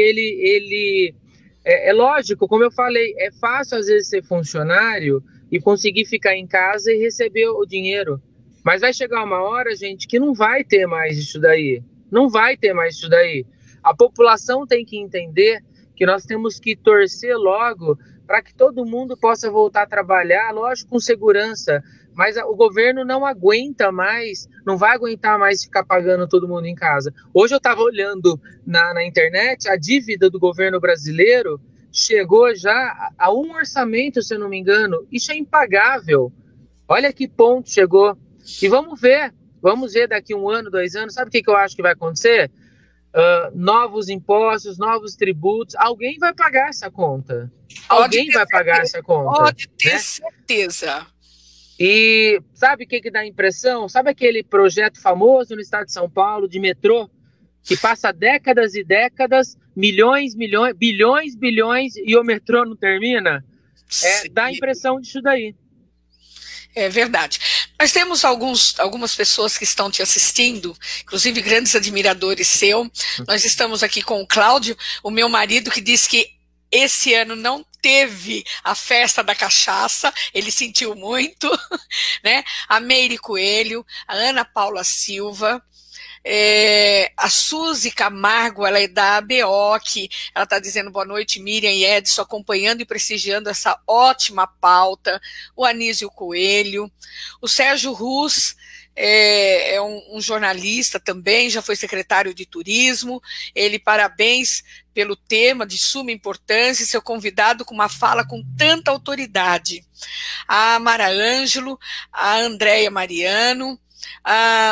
é lógico, como eu falei, é fácil às vezes ser funcionário e conseguir ficar em casa e receber o dinheiro. Mas vai chegar uma hora, gente, que não vai ter mais isso daí. Não vai ter mais isso daí. A população tem que entender que nós temos que torcer logo para que todo mundo possa voltar a trabalhar, lógico, com segurança. Mas o governo não aguenta mais, não vai aguentar mais ficar pagando todo mundo em casa. Hoje eu estava olhando na internet, a dívida do governo brasileiro chegou já a um orçamento, se eu não me engano. Isso é impagável. Olha que ponto chegou. E vamos ver daqui 1 ano, 2 anos, sabe o que eu acho que vai acontecer? Novos impostos, novos tributos, alguém vai pagar essa conta. Alguém vai pagar essa conta. Pode ter certeza. E sabe o que dá impressão? Sabe aquele projeto famoso no estado de São Paulo, de metrô, que passa décadas e décadas, milhões, bilhões, e o metrô não termina? Dá a impressão disso daí. É verdade. Nós temos algumas pessoas que estão te assistindo, inclusive grandes admiradores seu. Nós estamos aqui com o Cláudio, o meu marido, que disse que esse ano não teve a festa da cachaça, ele sentiu muito, né? A Meire Coelho, a Ana Paula Silva, a Suzy Camargo, ela é da ABO, que ela está dizendo boa noite, Miriam e Edson, acompanhando e prestigiando essa ótima pauta, o Anísio Coelho, o Sérgio Rus, é um jornalista também, já foi secretário de turismo, ele parabéns pelo tema de suma importância, seu convidado com uma fala com tanta autoridade. A Mara Ângelo, a Andréia Mariano,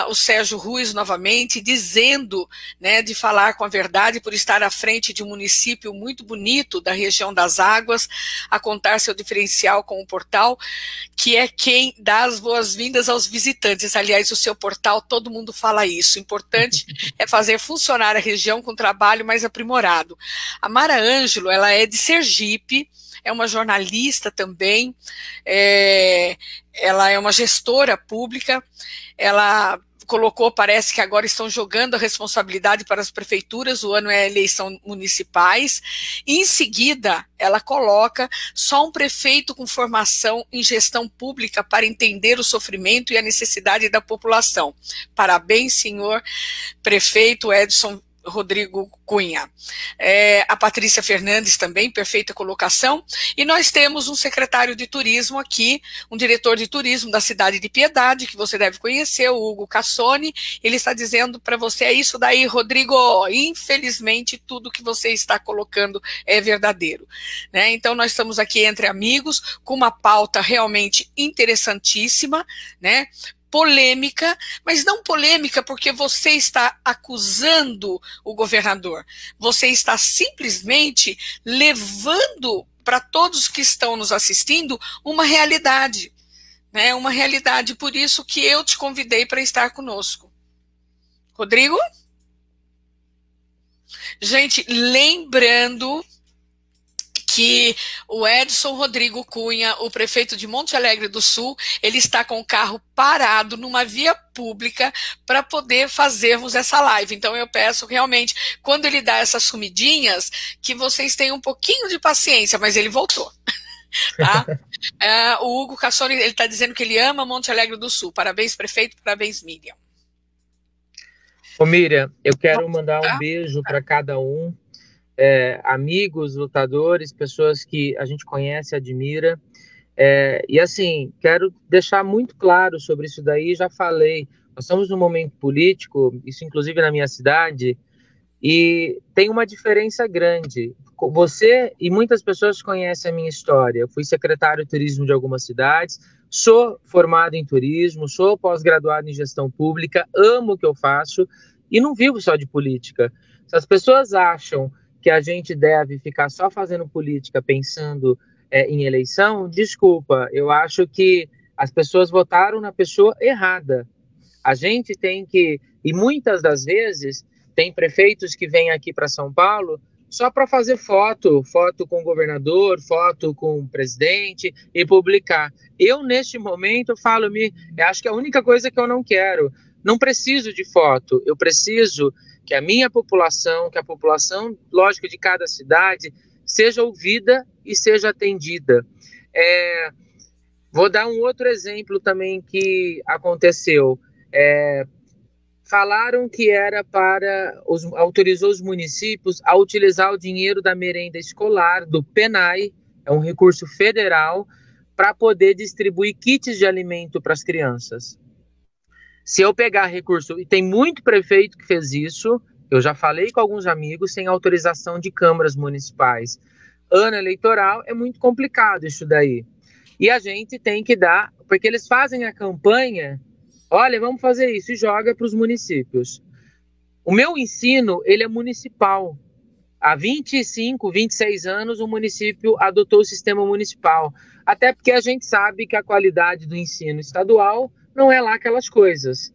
o Sérgio Ruiz novamente, dizendo, né, de falar com a verdade por estar à frente de um município muito bonito da região das Águas, a contar seu diferencial com o portal, que é quem dá as boas-vindas aos visitantes. Aliás, o seu portal, todo mundo fala isso. O importante é fazer funcionar a região com trabalho mais aprimorado. A Mara Ângelo, ela é de Sergipe, é uma jornalista também, ela é uma gestora pública, ela colocou, parece que agora estão jogando a responsabilidade para as prefeituras, o ano é eleição municipais, e em seguida ela coloca só um prefeito com formação em gestão pública para entender o sofrimento e a necessidade da população. Parabéns, senhor prefeito Edson Rodrigo Cunha. A Patrícia Fernandes também, perfeita colocação. E nós temos um secretário de turismo aqui, um diretor de turismo da cidade de Piedade, que você deve conhecer, o Hugo Cassoni. Ele está dizendo para você, é isso daí, Rodrigo, infelizmente tudo que você está colocando é verdadeiro. Né? Então nós estamos aqui entre amigos, com uma pauta realmente interessantíssima, né? Polêmica, mas não polêmica porque você está acusando o governador, você está simplesmente levando para todos que estão nos assistindo uma realidade, né? Uma realidade, por isso que eu te convidei para estar conosco. Rodrigo? Gente, lembrando que o Edson Rodrigo Cunha, o prefeito de Monte Alegre do Sul, ele está com o carro parado numa via pública para poder fazermos essa live. Então eu peço realmente, quando ele dá essas sumidinhas, que vocês tenham um pouquinho de paciência, mas ele voltou. Tá? O Hugo Cassoni, ele está dizendo que ele ama Monte Alegre do Sul. Parabéns, prefeito, parabéns, Miriam. Ô Miriam, eu quero mandar um beijo para cada um. Amigos, lutadores, pessoas que a gente conhece e admira. E assim, quero deixar muito claro sobre isso daí, já falei, Nós estamos num momento político, isso inclusive na minha cidade, e tem uma diferença grande. Você e muitas pessoas conhecem a minha história. Eu fui secretário de turismo de algumas cidades, sou formado em turismo, sou pós-graduado em gestão pública, amo o que eu faço e não vivo só de política. Se as pessoas acham que a gente deve ficar só fazendo política pensando em eleição, desculpa, eu acho que as pessoas votaram na pessoa errada. A gente tem que, e muitas das vezes, tem prefeitos que vêm aqui para São Paulo só para fazer foto com o governador, foto com o presidente e publicar. Eu, neste momento, acho que é a única coisa que eu não quero. Não preciso de foto, eu preciso que a minha população, que a população, lógico, de cada cidade, seja ouvida e seja atendida. Vou dar um outro exemplo também que aconteceu. Falaram que era autorizou os municípios a utilizar o dinheiro da merenda escolar, do PENAI, é um recurso federal, para poder distribuir kits de alimento para as crianças. Se eu pegar recurso, e tem muito prefeito que fez isso, eu já falei com alguns amigos, sem autorização de câmaras municipais. Ano eleitoral é muito complicado isso daí. E a gente tem que dar, porque eles fazem a campanha, olha, vamos fazer isso, e joga para os municípios. O meu ensino, ele é municipal. Há 25, 26 anos, o município adotou o sistema municipal. Até porque a gente sabe que a qualidade do ensino estadual não é lá aquelas coisas.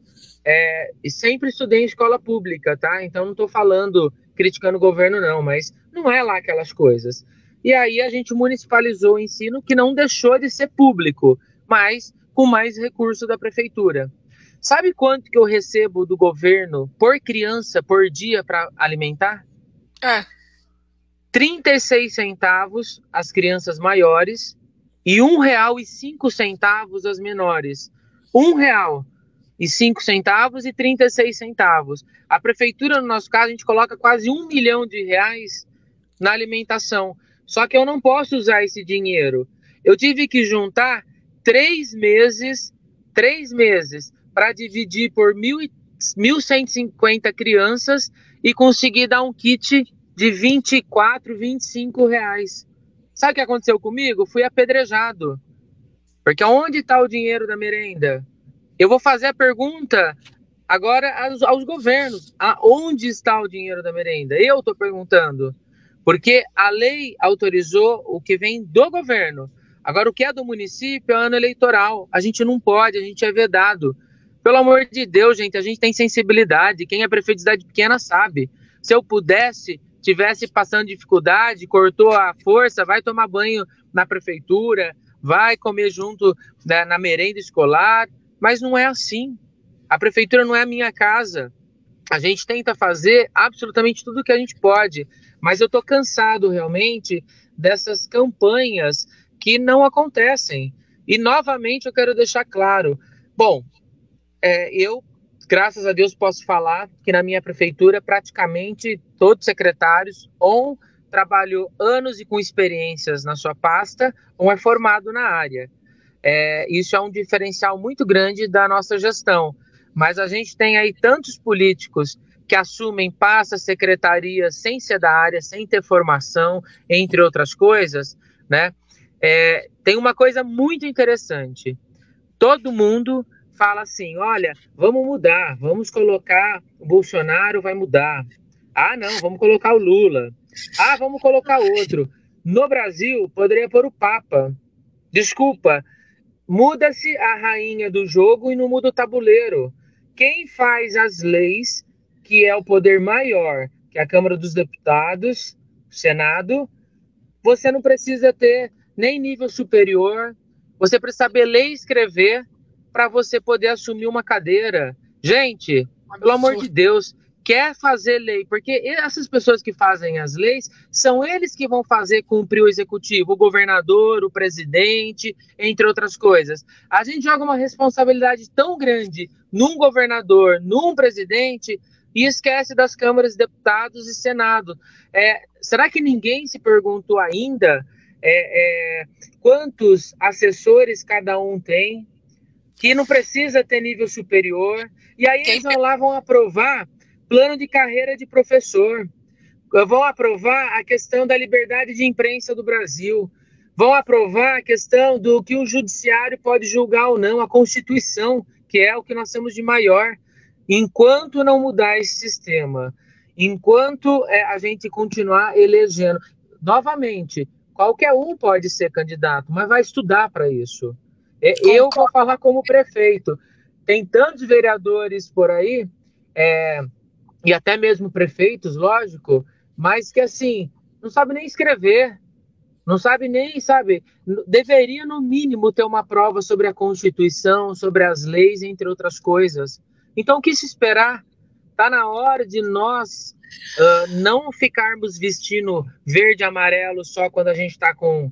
E sempre estudei em escola pública, tá? Então não estou criticando o governo não, mas não é lá aquelas coisas. E aí a gente municipalizou o ensino, que não deixou de ser público, mas com mais recurso da prefeitura. Sabe quanto que eu recebo do governo por criança, por dia, para alimentar? 36 centavos as crianças maiores e R$1,05 as menores. R$1,05 e 36 centavos. A prefeitura, no nosso caso, a gente coloca quase R$1 milhão na alimentação. Só que eu não posso usar esse dinheiro. Eu tive que juntar 3 meses para dividir por 1.150 crianças e conseguir dar um kit de R$24, R$25. Sabe o que aconteceu comigo? Fui apedrejado. Porque onde está o dinheiro da merenda? Eu vou fazer a pergunta agora aos governos. Aonde está o dinheiro da merenda? Eu estou perguntando. Porque a lei autorizou o que vem do governo. Agora, o que é do município é ano eleitoral. A gente não pode, a gente é vedado. Pelo amor de Deus, gente, a gente tem sensibilidade. Quem é prefeito de cidade pequena sabe. Se eu pudesse, tivesse passando dificuldade, cortou a força, vai tomar banho na prefeitura, vai comer junto na merenda escolar. Mas não é assim. A prefeitura não é a minha casa. A gente tenta fazer absolutamente tudo o que a gente pode. Mas eu estou cansado realmente dessas campanhas que não acontecem. E novamente eu quero deixar claro. Bom, eu, graças a Deus, posso falar que na minha prefeitura praticamente todos os secretários ou trabalhou anos e com experiências na sua pasta ou é formado na área. Isso é um diferencial muito grande da nossa gestão. Mas a gente tem aí tantos políticos que assumem pastas, secretarias sem ser da área, sem ter formação, entre outras coisas, né? Tem uma coisa muito interessante. Todo mundo fala assim, olha, vamos mudar, vamos colocar o Bolsonaro, vai mudar. Não, vamos colocar o Lula. Vamos colocar outro. No Brasil, poderia pôr o Papa. Desculpa, muda-se a rainha do jogo e não muda o tabuleiro. Quem faz as leis, que é o poder maior, que é a Câmara dos Deputados, o Senado, você não precisa ter nem nível superior, você precisa saber ler e escrever para você poder assumir uma cadeira. Gente, pelo amor de Deus, quer fazer lei, porque essas pessoas que fazem as leis, são eles que vão fazer cumprir o executivo, o governador, o presidente, entre outras coisas. A gente joga uma responsabilidade tão grande num governador, num presidente, e esquece das câmaras de deputados e senado. Será que ninguém se perguntou ainda quantos assessores cada um tem? Que não precisa ter nível superior. E aí eles vão lá, vão aprovar plano de carreira de professor, vão aprovar a questão da liberdade de imprensa do Brasil, vão aprovar a questão do que o judiciário pode julgar ou não, a Constituição, que é o que nós temos de maior. Enquanto não mudar esse sistema, enquanto a gente continuar elegendo, novamente, qualquer um pode ser candidato, mas vai estudar para isso. Eu vou falar como prefeito. Tem tantos vereadores por aí, e até mesmo prefeitos, lógico, mas que assim, não sabe nem escrever, não sabe nem, sabe, deveria no mínimo ter uma prova sobre a Constituição, sobre as leis, entre outras coisas. Então, o que se esperar? Está na hora de nós não ficarmos vestindo verde e amarelo só quando a gente está com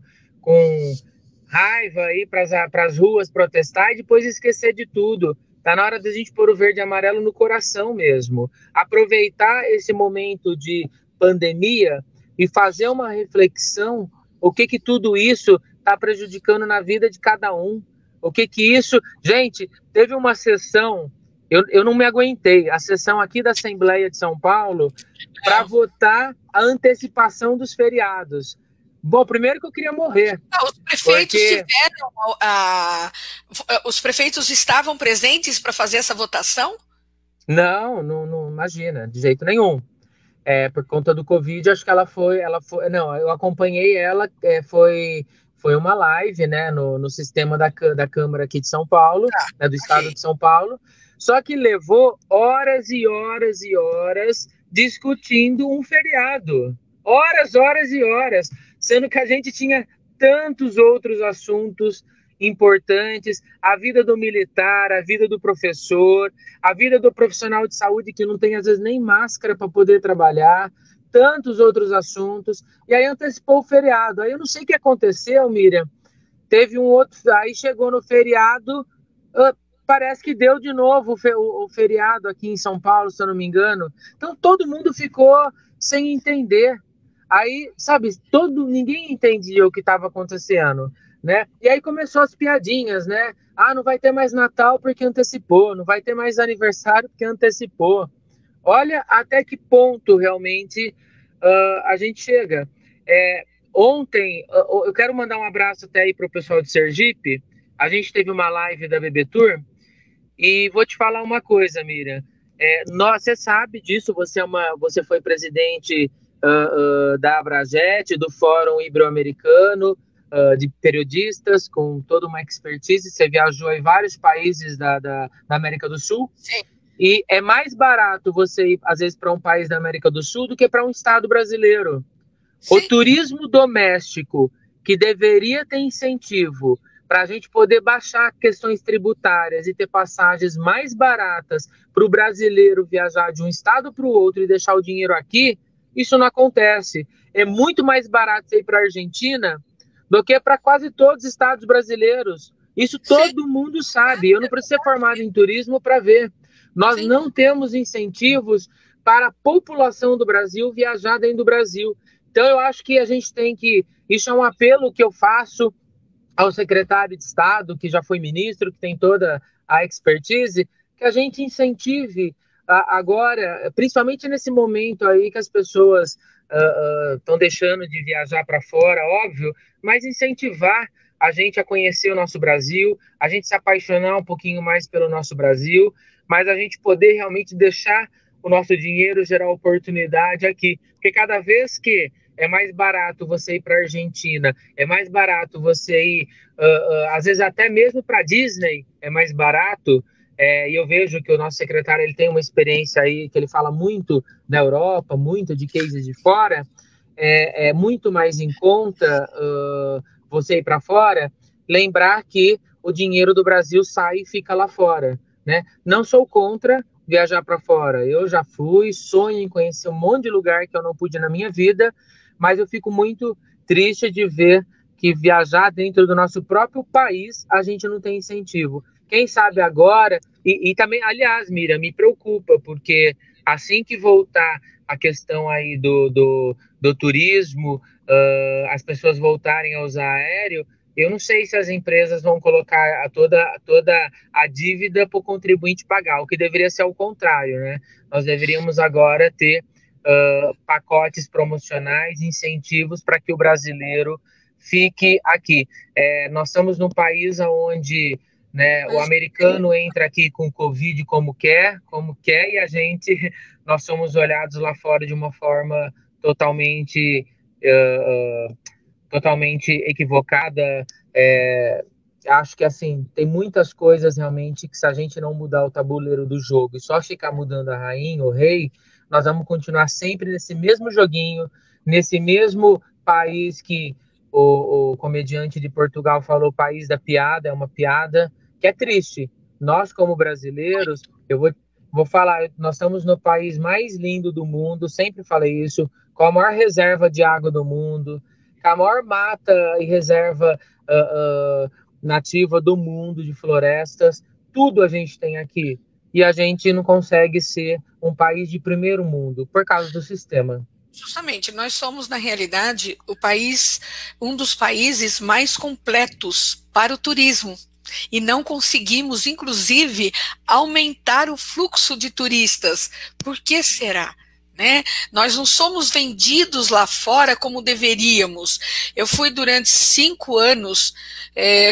raiva aí para as ruas protestar e depois esquecer de tudo. Está na hora de a gente pôr o verde e amarelo no coração mesmo. Aproveitar esse momento de pandemia e fazer uma reflexão, o que tudo isso está prejudicando na vida de cada um. O que isso... Gente, teve uma sessão, eu não me aguentei, a sessão aqui da Assembleia de São Paulo, para votar a antecipação dos feriados. Bom, primeiro que eu queria morrer. Os prefeitos tiveram... os prefeitos estavam presentes para fazer essa votação? Não, imagina, de jeito nenhum. Por conta do Covid, acho que ela foi... Não, eu acompanhei ela, foi uma live, né, no sistema da Câmara aqui de São Paulo, né, do estado de São Paulo, só que levou horas e horas e horas discutindo um feriado. Horas e horas, sendo que a gente tinha tantos outros assuntos importantes, a vida do militar, a vida do professor, a vida do profissional de saúde que não tem às vezes nem máscara para poder trabalhar, tantos outros assuntos, e aí antecipou o feriado. Aí eu não sei o que aconteceu, Miriam, teve um outro, aí chegou no feriado, parece que deu de novo o feriado aqui em São Paulo, se eu não me engano, então todo mundo ficou sem entender. Aí, sabe, ninguém entendia o que estava acontecendo, né? E aí começou as piadinhas, né? Não vai ter mais Natal porque antecipou, não vai ter mais aniversário porque antecipou. Olha até que ponto realmente a gente chega. Ontem, eu quero mandar um abraço até aí para o pessoal de Sergipe. A gente teve uma live da BB Tour e vou te falar uma coisa, Miriam. Você sabe disso, você foi presidente da Abrajet, do Fórum Ibero-Americano, de periodistas, com toda uma expertise. Você viajou em vários países da América do Sul. Sim. E é mais barato você ir, às vezes, para um país da América do Sul do que para um estado brasileiro. Sim. O turismo doméstico, que deveria ter incentivo para a gente poder baixar questões tributárias e ter passagens mais baratas para o brasileiro viajar de um estado para o outro e deixar o dinheiro aqui, isso não acontece. É muito mais barato você ir para a Argentina do que para quase todos os estados brasileiros. Isso todo mundo sabe. Eu não preciso ser formado em turismo para ver. Nós não temos incentivos para a população do Brasil viajar dentro do Brasil. Então, eu acho que a gente tem que... Isso é um apelo que eu faço ao secretário de Estado, que já foi ministro, que tem toda a expertise, que a gente incentive agora, principalmente nesse momento aí que as pessoas estão deixando de viajar para fora, óbvio, mas incentivar a gente a conhecer o nosso Brasil, a gente se apaixonar um pouquinho mais pelo nosso Brasil, mas a gente poder realmente deixar o nosso dinheiro gerar oportunidade aqui. Porque cada vez que é mais barato você ir para a Argentina, é mais barato você ir, às vezes até mesmo para a Disney é mais barato, e eu vejo que o nosso secretário ele tem uma experiência aí, que ele fala muito da Europa, muito de cases de fora, é muito mais em conta você ir para fora, lembrar que o dinheiro do Brasil sai e fica lá fora, né? Não sou contra viajar para fora, eu já fui, sonho em conhecer um monte de lugar que eu não pude na minha vida, mas eu fico muito triste de ver que viajar dentro do nosso próprio país a gente não tem incentivo. Quem sabe agora, e também, aliás, Miriam, me preocupa, porque assim que voltar a questão aí do turismo, as pessoas voltarem a usar aéreo, Eu não sei se as empresas vão colocar toda a dívida para o contribuinte pagar, o que deveria ser o contrário, né? Nós deveríamos agora ter pacotes promocionais, incentivos para que o brasileiro fique aqui. Nós estamos num país onde, né, o americano entra aqui com Covid como quer, e nós somos olhados lá fora de uma forma totalmente totalmente equivocada. Acho que assim, tem muitas coisas realmente que, se a gente não mudar o tabuleiro do jogo e só ficar mudando a rainha, o rei, nós vamos continuar sempre nesse mesmo joguinho, nesse mesmo país que o comediante de Portugal falou, país da piada, é uma piada que é triste. Nós, como brasileiros, vou falar, nós estamos no país mais lindo do mundo, sempre falei isso, com a maior reserva de água do mundo, com a maior mata e reserva nativa do mundo, de florestas, tudo a gente tem aqui. E a gente não consegue ser um país de primeiro mundo por causa do sistema. Justamente, nós somos, na realidade, um dos países mais completos para o turismo. E não conseguimos, inclusive, aumentar o fluxo de turistas. Por que será? Né? Nós não somos vendidos lá fora como deveríamos. Eu fui durante 5 anos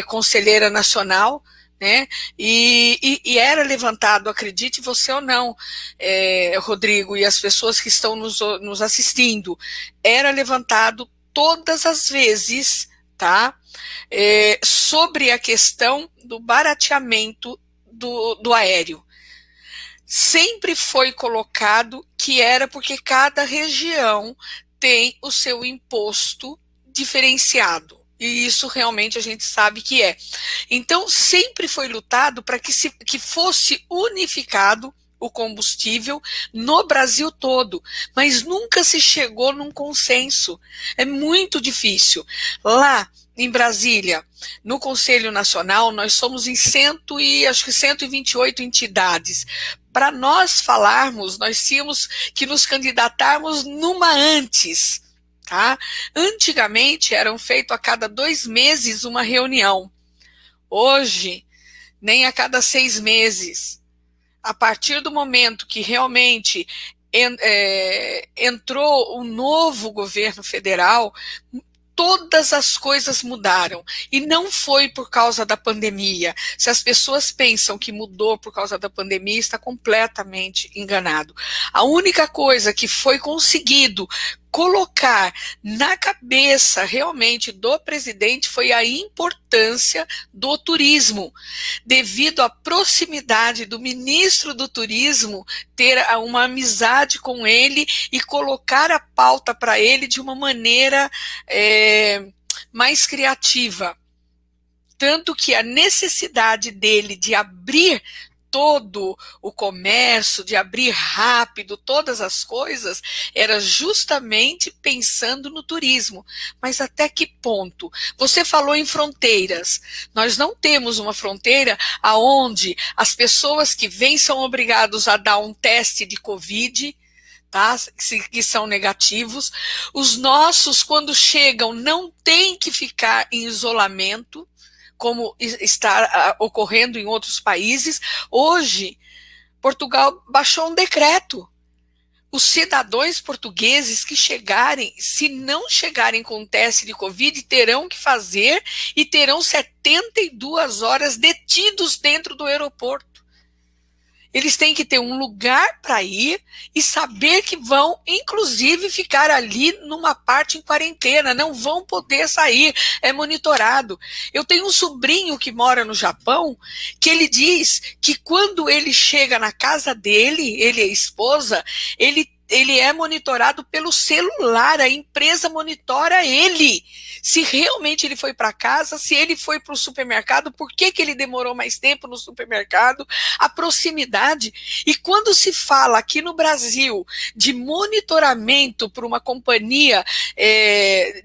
conselheira nacional, né? E era levantado, acredite você ou não, Rodrigo, e as pessoas que estão nos assistindo, era levantado todas as vezes, tá? Sobre a questão do barateamento do aéreo. Sempre foi colocado que era porque cada região tem o seu imposto diferenciado. E isso realmente a gente sabe que é. Então, sempre foi lutado para que fosse unificado o combustível no Brasil todo, mas nunca se chegou num consenso. É muito difícil. Lá em Brasília, no Conselho Nacional, nós somos em 128 entidades. Para nós falarmos, nós tínhamos que nos candidatarmos numa antes. Tá? Antigamente eram feitos a cada 2 meses uma reunião. Hoje, nem a cada 6 meses. A partir do momento que realmente entrou o novo governo federal, todas as coisas mudaram. E não foi por causa da pandemia. Se as pessoas pensam que mudou por causa da pandemia, está completamente enganado. A única coisa que foi conseguido colocar na cabeça realmente do presidente foi a importância do turismo, devido à proximidade do ministro do turismo ter uma amizade com ele e colocar a pauta para ele de uma maneira mais criativa. Tanto que a necessidade dele de abrir todo o comércio, de abrir rápido todas as coisas, era justamente pensando no turismo. Mas até que ponto? Você falou em fronteiras. Nós não temos uma fronteira aonde as pessoas que vêm são obrigados a dar um teste de Covid, tá? Que são negativos. Os nossos, quando chegam, não têm que ficar em isolamento, como está ocorrendo em outros países. Hoje, Portugal baixou um decreto. Os cidadãos portugueses que chegarem, se não chegarem com teste de Covid, terão que fazer e terão 72 horas detidos dentro do aeroporto. Eles têm que ter um lugar para ir e saber que vão, inclusive, ficar ali numa parte em quarentena, não vão poder sair, é monitorado. Eu tenho um sobrinho que mora no Japão, que ele diz que quando ele chega na casa dele, ele e a esposa, ele é monitorado pelo celular, a empresa monitora ele. Se realmente ele foi para casa, se ele foi para o supermercado, por que ele demorou mais tempo no supermercado, a proximidade. E quando se fala aqui no Brasil de monitoramento por uma companhia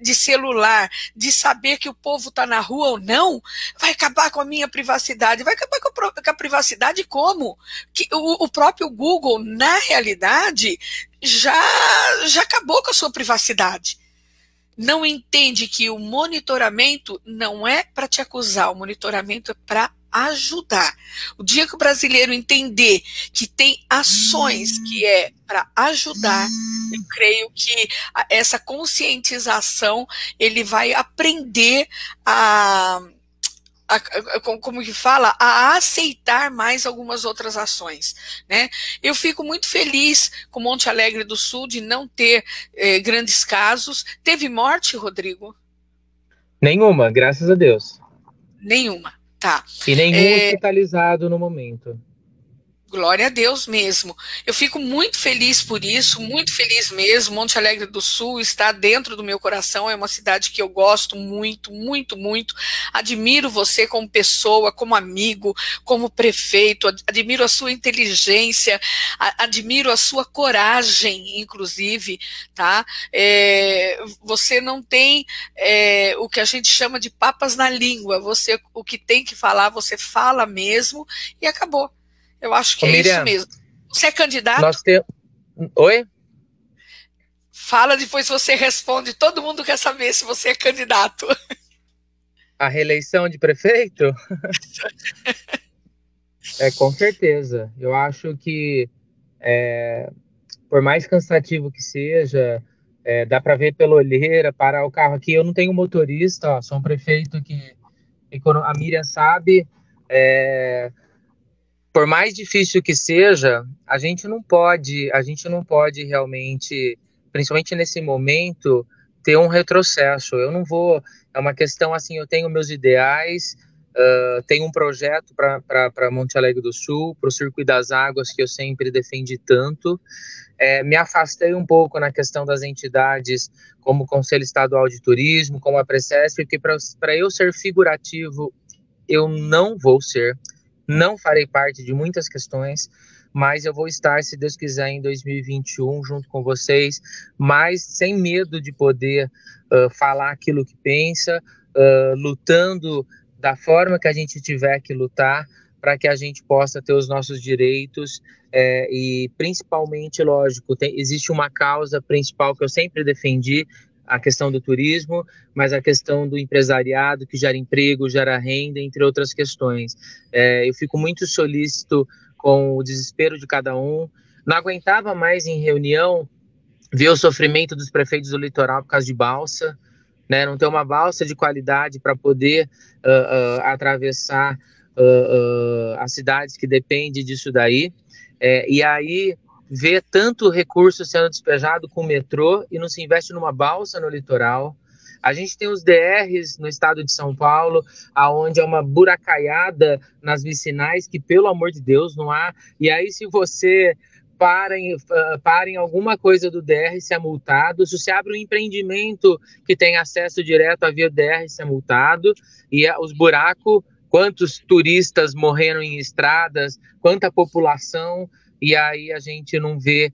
de celular, de saber que o povo está na rua ou não, vai acabar com a minha privacidade. Vai acabar com a privacidade como? Que o próprio Google, na realidade, já acabou com a sua privacidade. não entende que o monitoramento não é para te acusar, o monitoramento é para ajudar. O dia que o brasileiro entender que tem ações que é para ajudar, eu creio que essa conscientização ele vai aprender como que fala, a aceitar mais algumas outras ações, né? Eu fico muito feliz com Monte Alegre do Sul de não ter grandes casos. Teve morte, Rodrigo? Nenhuma, graças a Deus. Nenhuma, tá. E nenhum hospitalizado no momento. Glória a Deus mesmo. Eu fico muito feliz por isso, muito feliz mesmo. Monte Alegre do Sul está dentro do meu coração, é uma cidade que eu gosto muito, muito, muito. Admiro você como pessoa, como amigo, como prefeito, admiro a sua inteligência, admiro a sua coragem, inclusive, tá? Você não tem o que a gente chama de papas na língua, você, o que tem que falar, você fala mesmo e acabou. Eu acho que Miriam, isso mesmo. Você é candidato? Oi? Fala, depois você responde. Todo mundo quer saber se você é candidato. A reeleição de prefeito? Com certeza. Eu acho que, por mais cansativo que seja, dá para ver pela olheira, parar o carro aqui. Eu não tenho motorista, ó, sou um prefeito que a Miriam sabe, por mais difícil que seja, a gente não pode realmente, principalmente nesse momento, ter um retrocesso. Eu não vou, é uma questão assim, eu tenho meus ideais, tenho um projeto para Monte Alegre do Sul, para o Circuito das Águas, que eu sempre defendi tanto. Me afastei um pouco na questão das entidades, como o Conselho Estadual de Turismo, como a Precesp, porque para eu ser figurativo, eu não vou ser. Não farei parte de muitas questões, mas eu vou estar, se Deus quiser, em 2021 junto com vocês, mas sem medo de poder falar aquilo que pensa, lutando da forma que a gente tiver que lutar para que a gente possa ter os nossos direitos e principalmente, lógico, existe uma causa principal que eu sempre defendi, a questão do turismo, mas a questão do empresariado, que gera emprego, gera renda, entre outras questões. Eu fico muito solícito com o desespero de cada um. Não aguentava mais em reunião ver o sofrimento dos prefeitos do litoral por causa de balsa, né? Não ter uma balsa de qualidade para poder atravessar as cidades que dependem disso daí. E aí ver tanto recurso sendo despejado com o metrô e não se investe numa balsa no litoral. A gente tem os DRs no estado de São Paulo, aonde é uma buracaiada nas vicinais que, pelo amor de Deus, não há. E aí, se você para em alguma coisa do DR, se é multado. Se você abre um empreendimento que tem acesso direto à via DR, se é multado. E os buracos, quantos turistas morreram em estradas, quanta população, e aí a gente não vê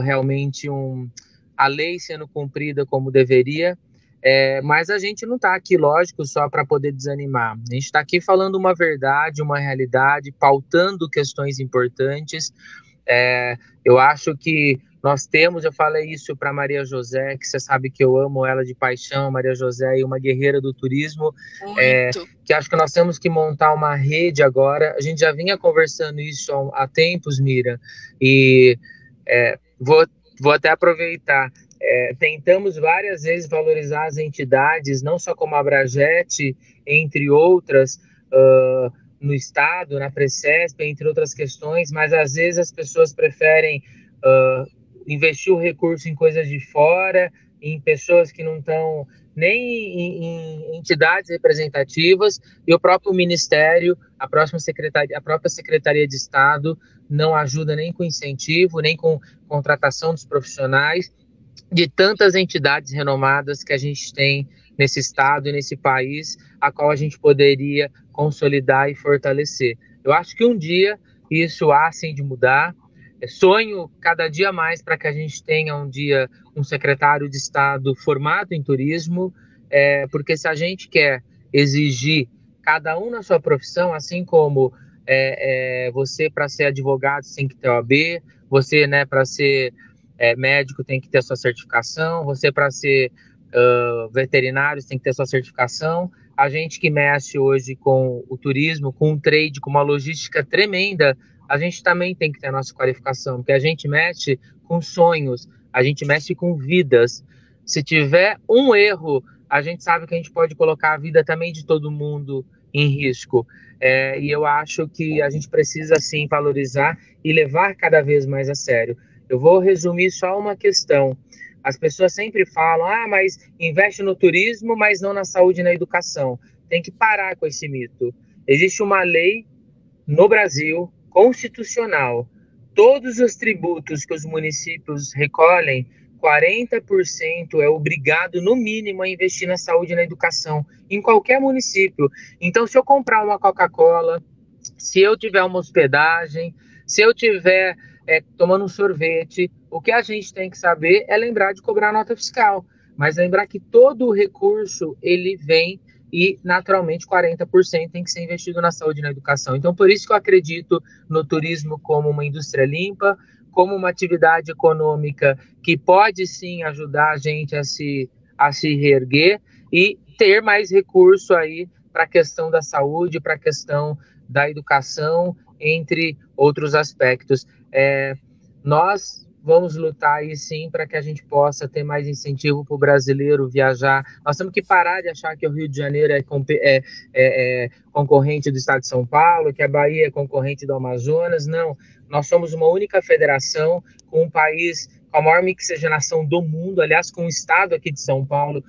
realmente a lei sendo cumprida como deveria. Mas a gente não está aqui, lógico, só para poder desanimar. A gente está aqui falando uma verdade, uma realidade, pautando questões importantes. Eu acho que nós temos, eu falei isso para Maria José, que você sabe que eu amo ela de paixão, Maria José, e uma guerreira do turismo, que acho que nós temos que montar uma rede agora. A gente já vinha conversando isso há tempos, Mira, e vou até aproveitar. Tentamos várias vezes valorizar as entidades, não só como a Abrajete, entre outras, no Estado, na Precesp, entre outras questões, mas às vezes as pessoas preferem investir o recurso em coisas de fora, em pessoas que não estão nem em entidades representativas, e o próprio Ministério, a própria Secretaria de Estado não ajuda nem com incentivo, nem com contratação dos profissionais, de tantas entidades renomadas que a gente tem nesse estado e nesse país, a qual a gente poderia consolidar e fortalecer. Eu acho que um dia isso há sim de mudar. Sonho cada dia mais para que a gente tenha um dia um secretário de Estado formado em turismo, porque se a gente quer exigir cada um na sua profissão, assim como você para ser advogado tem que ter OAB, você, né, para ser médico tem que ter a sua certificação, você para ser veterinários têm que ter sua certificação. A gente que mexe hoje com o turismo, com o trade, com uma logística tremenda, a gente também tem que ter a nossa qualificação, porque a gente mexe com sonhos, a gente mexe com vidas. Se tiver um erro, a gente sabe que a gente pode colocar a vida também de todo mundo em risco. E eu acho que a gente precisa, sim, valorizar e levar cada vez mais a sério. Eu vou resumir só uma questão. As pessoas sempre falam, mas investe no turismo, mas não na saúde e na educação. Tem que parar com esse mito. Existe uma lei no Brasil, constitucional. Todos os tributos que os municípios recolhem, 40% é obrigado, no mínimo, a investir na saúde e na educação, em qualquer município. Então, se eu comprar uma Coca-Cola, se eu tiver uma hospedagem, se eu tiver tomando um sorvete, o que a gente tem que saber é lembrar de cobrar nota fiscal, mas lembrar que todo o recurso, ele vem e, naturalmente, 40% tem que ser investido na saúde e na educação. Então, por isso que eu acredito no turismo como uma indústria limpa, como uma atividade econômica que pode, sim, ajudar a gente a se reerguer e ter mais recurso aí para a questão da saúde, para a questão da educação, entre outros aspectos. Nós vamos lutar aí sim para que a gente possa ter mais incentivo para o brasileiro viajar. Nós temos que parar de achar que o Rio de Janeiro é concorrente do estado de São Paulo, que a Bahia é concorrente do Amazonas. Não, nós somos uma única federação com um país com a maior mixigenação do mundo, aliás, com o estado aqui de São Paulo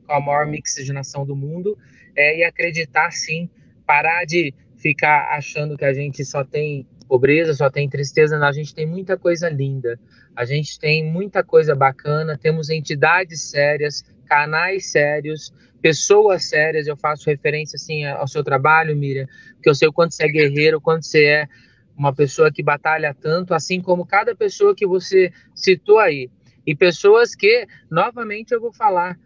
com a maior mixigenação do mundo, e acreditar sim, parar de ficar achando que a gente só tem pobreza, só tem tristeza. Não, a gente tem muita coisa linda, a gente tem muita coisa bacana, temos entidades sérias, canais sérios, pessoas sérias. Eu faço referência assim ao seu trabalho, Miriam, porque eu sei o quanto você é guerreiro, o quanto você é uma pessoa que batalha tanto, assim como cada pessoa que você citou aí, e pessoas que, novamente eu vou falar,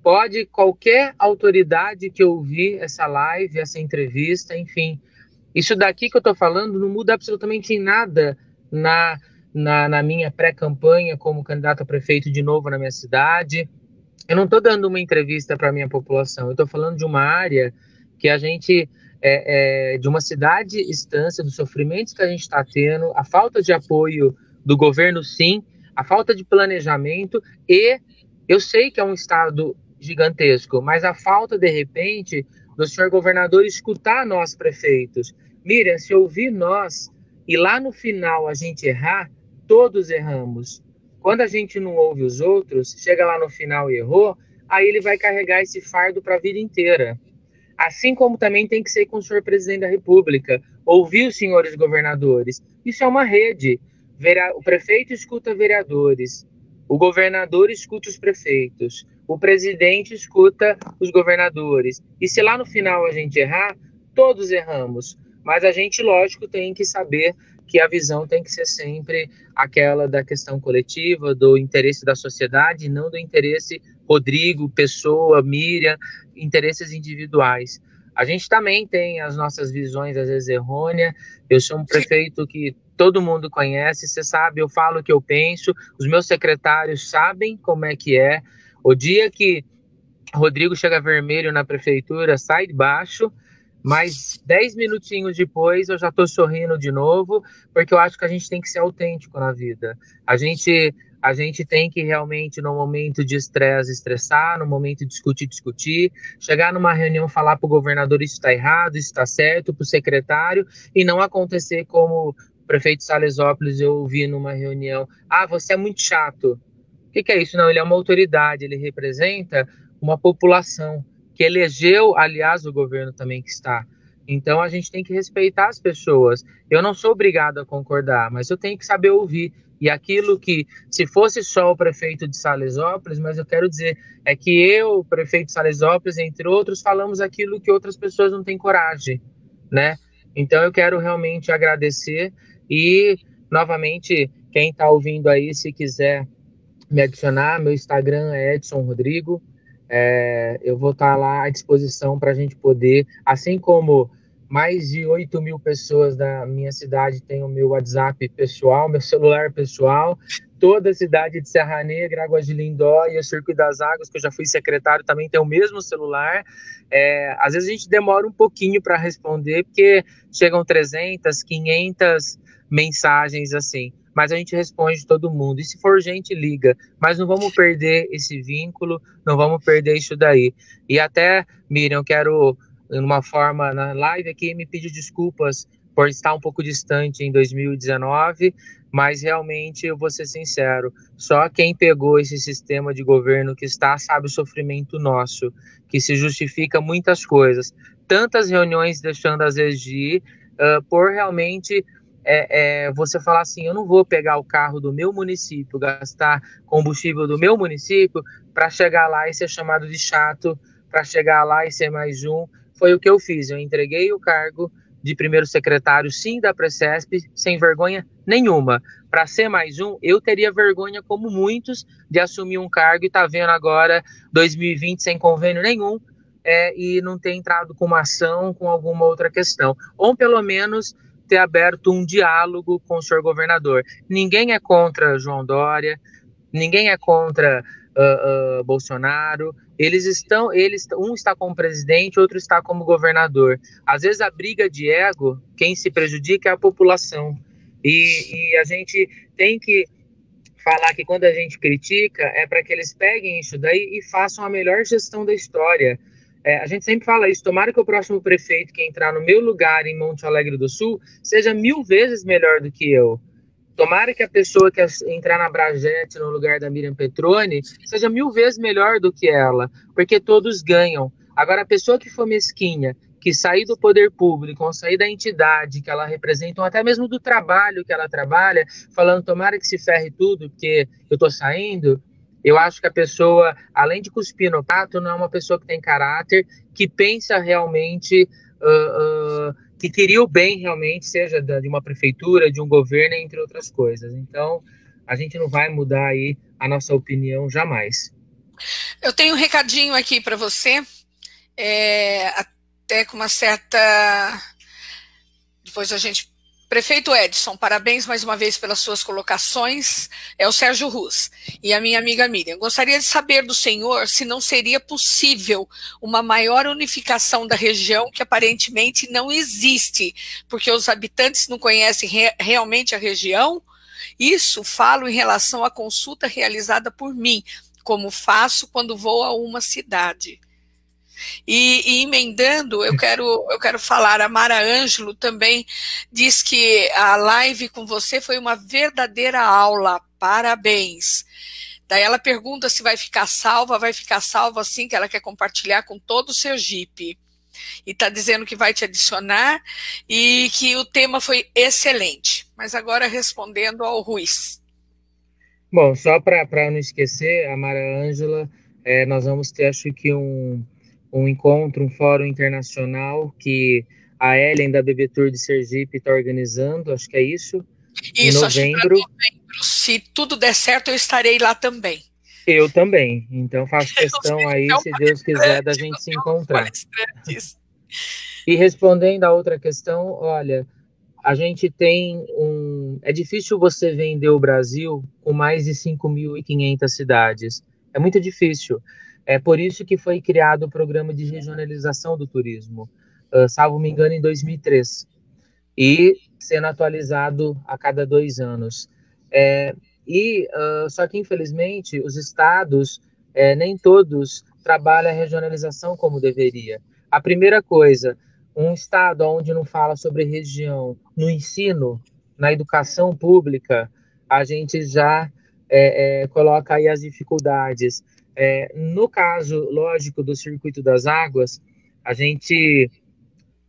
pode qualquer autoridade que ouvir essa live, essa entrevista, enfim, isso daqui que eu estou falando não muda absolutamente em nada na minha pré-campanha como candidato a prefeito de novo na minha cidade. Eu não estou dando uma entrevista para a minha população, eu estou falando de uma área que a gente, de uma cidade estância, dos sofrimentos que a gente está tendo, a falta de apoio do governo, sim, a falta de planejamento, e eu sei que é um estado gigantesco, mas a falta, de repente, do senhor governador escutar nós, prefeitos. Miriam, se ouvir nós e lá no final a gente errar, todos erramos. Quando a gente não ouve os outros, chega lá no final e errou, aí ele vai carregar esse fardo para a vida inteira. Assim como também tem que ser com o senhor presidente da República, ouvir os senhores governadores. Isso é uma rede. O prefeito escuta vereadores, o governador escuta os prefeitos, o presidente escuta os governadores. E se lá no final a gente errar, todos erramos. Mas a gente, lógico, tem que saber que a visão tem que ser sempre aquela da questão coletiva, do interesse da sociedade, não do interesse Rodrigo, pessoa, Miriam, interesses individuais. A gente também tem as nossas visões, às vezes, errôneas. Eu sou um prefeito que todo mundo conhece, você sabe, eu falo o que eu penso, os meus secretários sabem como é que é. O dia que Rodrigo chega vermelho na prefeitura, sai de baixo, mas 10 minutinhos depois eu já estou sorrindo de novo, porque eu acho que a gente tem que ser autêntico na vida. A gente tem que realmente, no momento de estresse, estressar, no momento de discutir, chegar numa reunião, falar para o governador isso está errado, isso está certo, para o secretário, e não acontecer como o prefeito de Salesópolis eu ouvi numa reunião: você é muito chato. O que é isso? Não, ele é uma autoridade, ele representa uma população que elegeu, aliás, o governo também que está. Então, a gente tem que respeitar as pessoas. Eu não sou obrigado a concordar, mas eu tenho que saber ouvir. E aquilo que, se fosse só o prefeito de Salesópolis, mas eu quero dizer, é que eu, o prefeito de Salesópolis, entre outros, falamos aquilo que outras pessoas não têm coragem, né? Então, eu quero realmente agradecer e, novamente, quem está ouvindo aí, se quiser me adicionar, meu Instagram é Edson Rodrigo. Eu vou estar lá à disposição para a gente poder, assim como mais de 8.000 pessoas da minha cidade têm o meu WhatsApp pessoal, meu celular pessoal, toda a cidade de Serra Negra, Águas de Lindó e o Circuito das Águas, que eu já fui secretário, também tem o mesmo celular. Às vezes a gente demora um pouquinho para responder, porque chegam 300, 500 mensagens assim, mas a gente responde todo mundo, e se for urgente, liga, mas não vamos perder esse vínculo, não vamos perder isso daí. E até, Miriam, eu quero, numa forma, na live aqui, me pedir desculpas por estar um pouco distante em 2019, mas realmente eu vou ser sincero, só quem pegou esse sistema de governo que está sabe o sofrimento nosso, que se justifica muitas coisas, tantas reuniões deixando às vezes de ir, por realmente você falar assim, eu não vou pegar o carro do meu município, gastar combustível do meu município para chegar lá e ser chamado de chato, para chegar lá e ser mais um. Foi o que eu fiz, eu entreguei o cargo de primeiro secretário, sim, da Precesp, sem vergonha nenhuma. Para ser mais um, eu teria vergonha, como muitos, de assumir um cargo e tá vendo agora 2020 sem convênio nenhum, e não ter entrado com uma ação, com alguma outra questão. Ou pelo menos ter aberto um diálogo com o senhor governador. Ninguém é contra João Dória, ninguém é contra Bolsonaro. Um está como presidente, outro está como governador. Às vezes a briga de ego, quem se prejudica é a população. E a gente tem que falar que quando a gente critica, é para que eles peguem isso daí e façam a melhor gestão da história. A gente sempre fala isso, tomara que o próximo prefeito que entrar no meu lugar em Monte Alegre do Sul seja 1000 vezes melhor do que eu. Tomara que a pessoa que entrar na Bragete no lugar da Miriam Petroni seja 1000 vezes melhor do que ela, porque todos ganham. Agora, a pessoa que for mesquinha, que sair do poder público, ou sair da entidade que ela representa, ou até mesmo do trabalho que ela trabalha, falando, tomara que se ferre tudo, porque eu tô saindo, eu acho que a pessoa, além de cuspir no prato, não é uma pessoa que tem caráter, que pensa realmente, que queria o bem realmente, seja de uma prefeitura, de um governo, entre outras coisas. Então, a gente não vai mudar aí a nossa opinião jamais. Eu tenho um recadinho aqui para você, até com uma certa... Depois a gente... Prefeito Edson, parabéns mais uma vez pelas suas colocações. É o Sérgio Ruz e a minha amiga Miriam. Gostaria de saber do senhor se não seria possível uma maior unificação da região, que aparentemente não existe, porque os habitantes não conhecem realmente a região. Isso falo em relação à consulta realizada por mim, como faço quando vou a uma cidade. E emendando, eu quero falar, a Mara Ângelo também diz que a live com você foi uma verdadeira aula, parabéns. Daí ela pergunta se vai ficar salva assim, que ela quer compartilhar com todo o Sergipe. E está dizendo que vai te adicionar e que o tema foi excelente. Mas agora respondendo ao Ruiz. Bom, só para não esquecer, a Mara Ângela, nós vamos ter, acho que um encontro, um fórum internacional que a Ellen da BB Tour de Sergipe está organizando, acho que é isso, em novembro. Se tudo der certo, eu estarei lá também. Eu também, então faço questão aí, se Deus quiser, da gente se encontrar. E respondendo a outra questão, olha, a gente tem é difícil você vender o Brasil com mais de 5.500 cidades, é muito difícil. É por isso que foi criado o programa de regionalização do turismo, salvo me engano, em 2003, e sendo atualizado a cada 2 anos. Só que, infelizmente, os estados, nem todos trabalham a regionalização como deveria. A primeira coisa, um estado onde não fala sobre região, no ensino, na educação pública, a gente já coloca aí as dificuldades. No caso, lógico, do Circuito das Águas,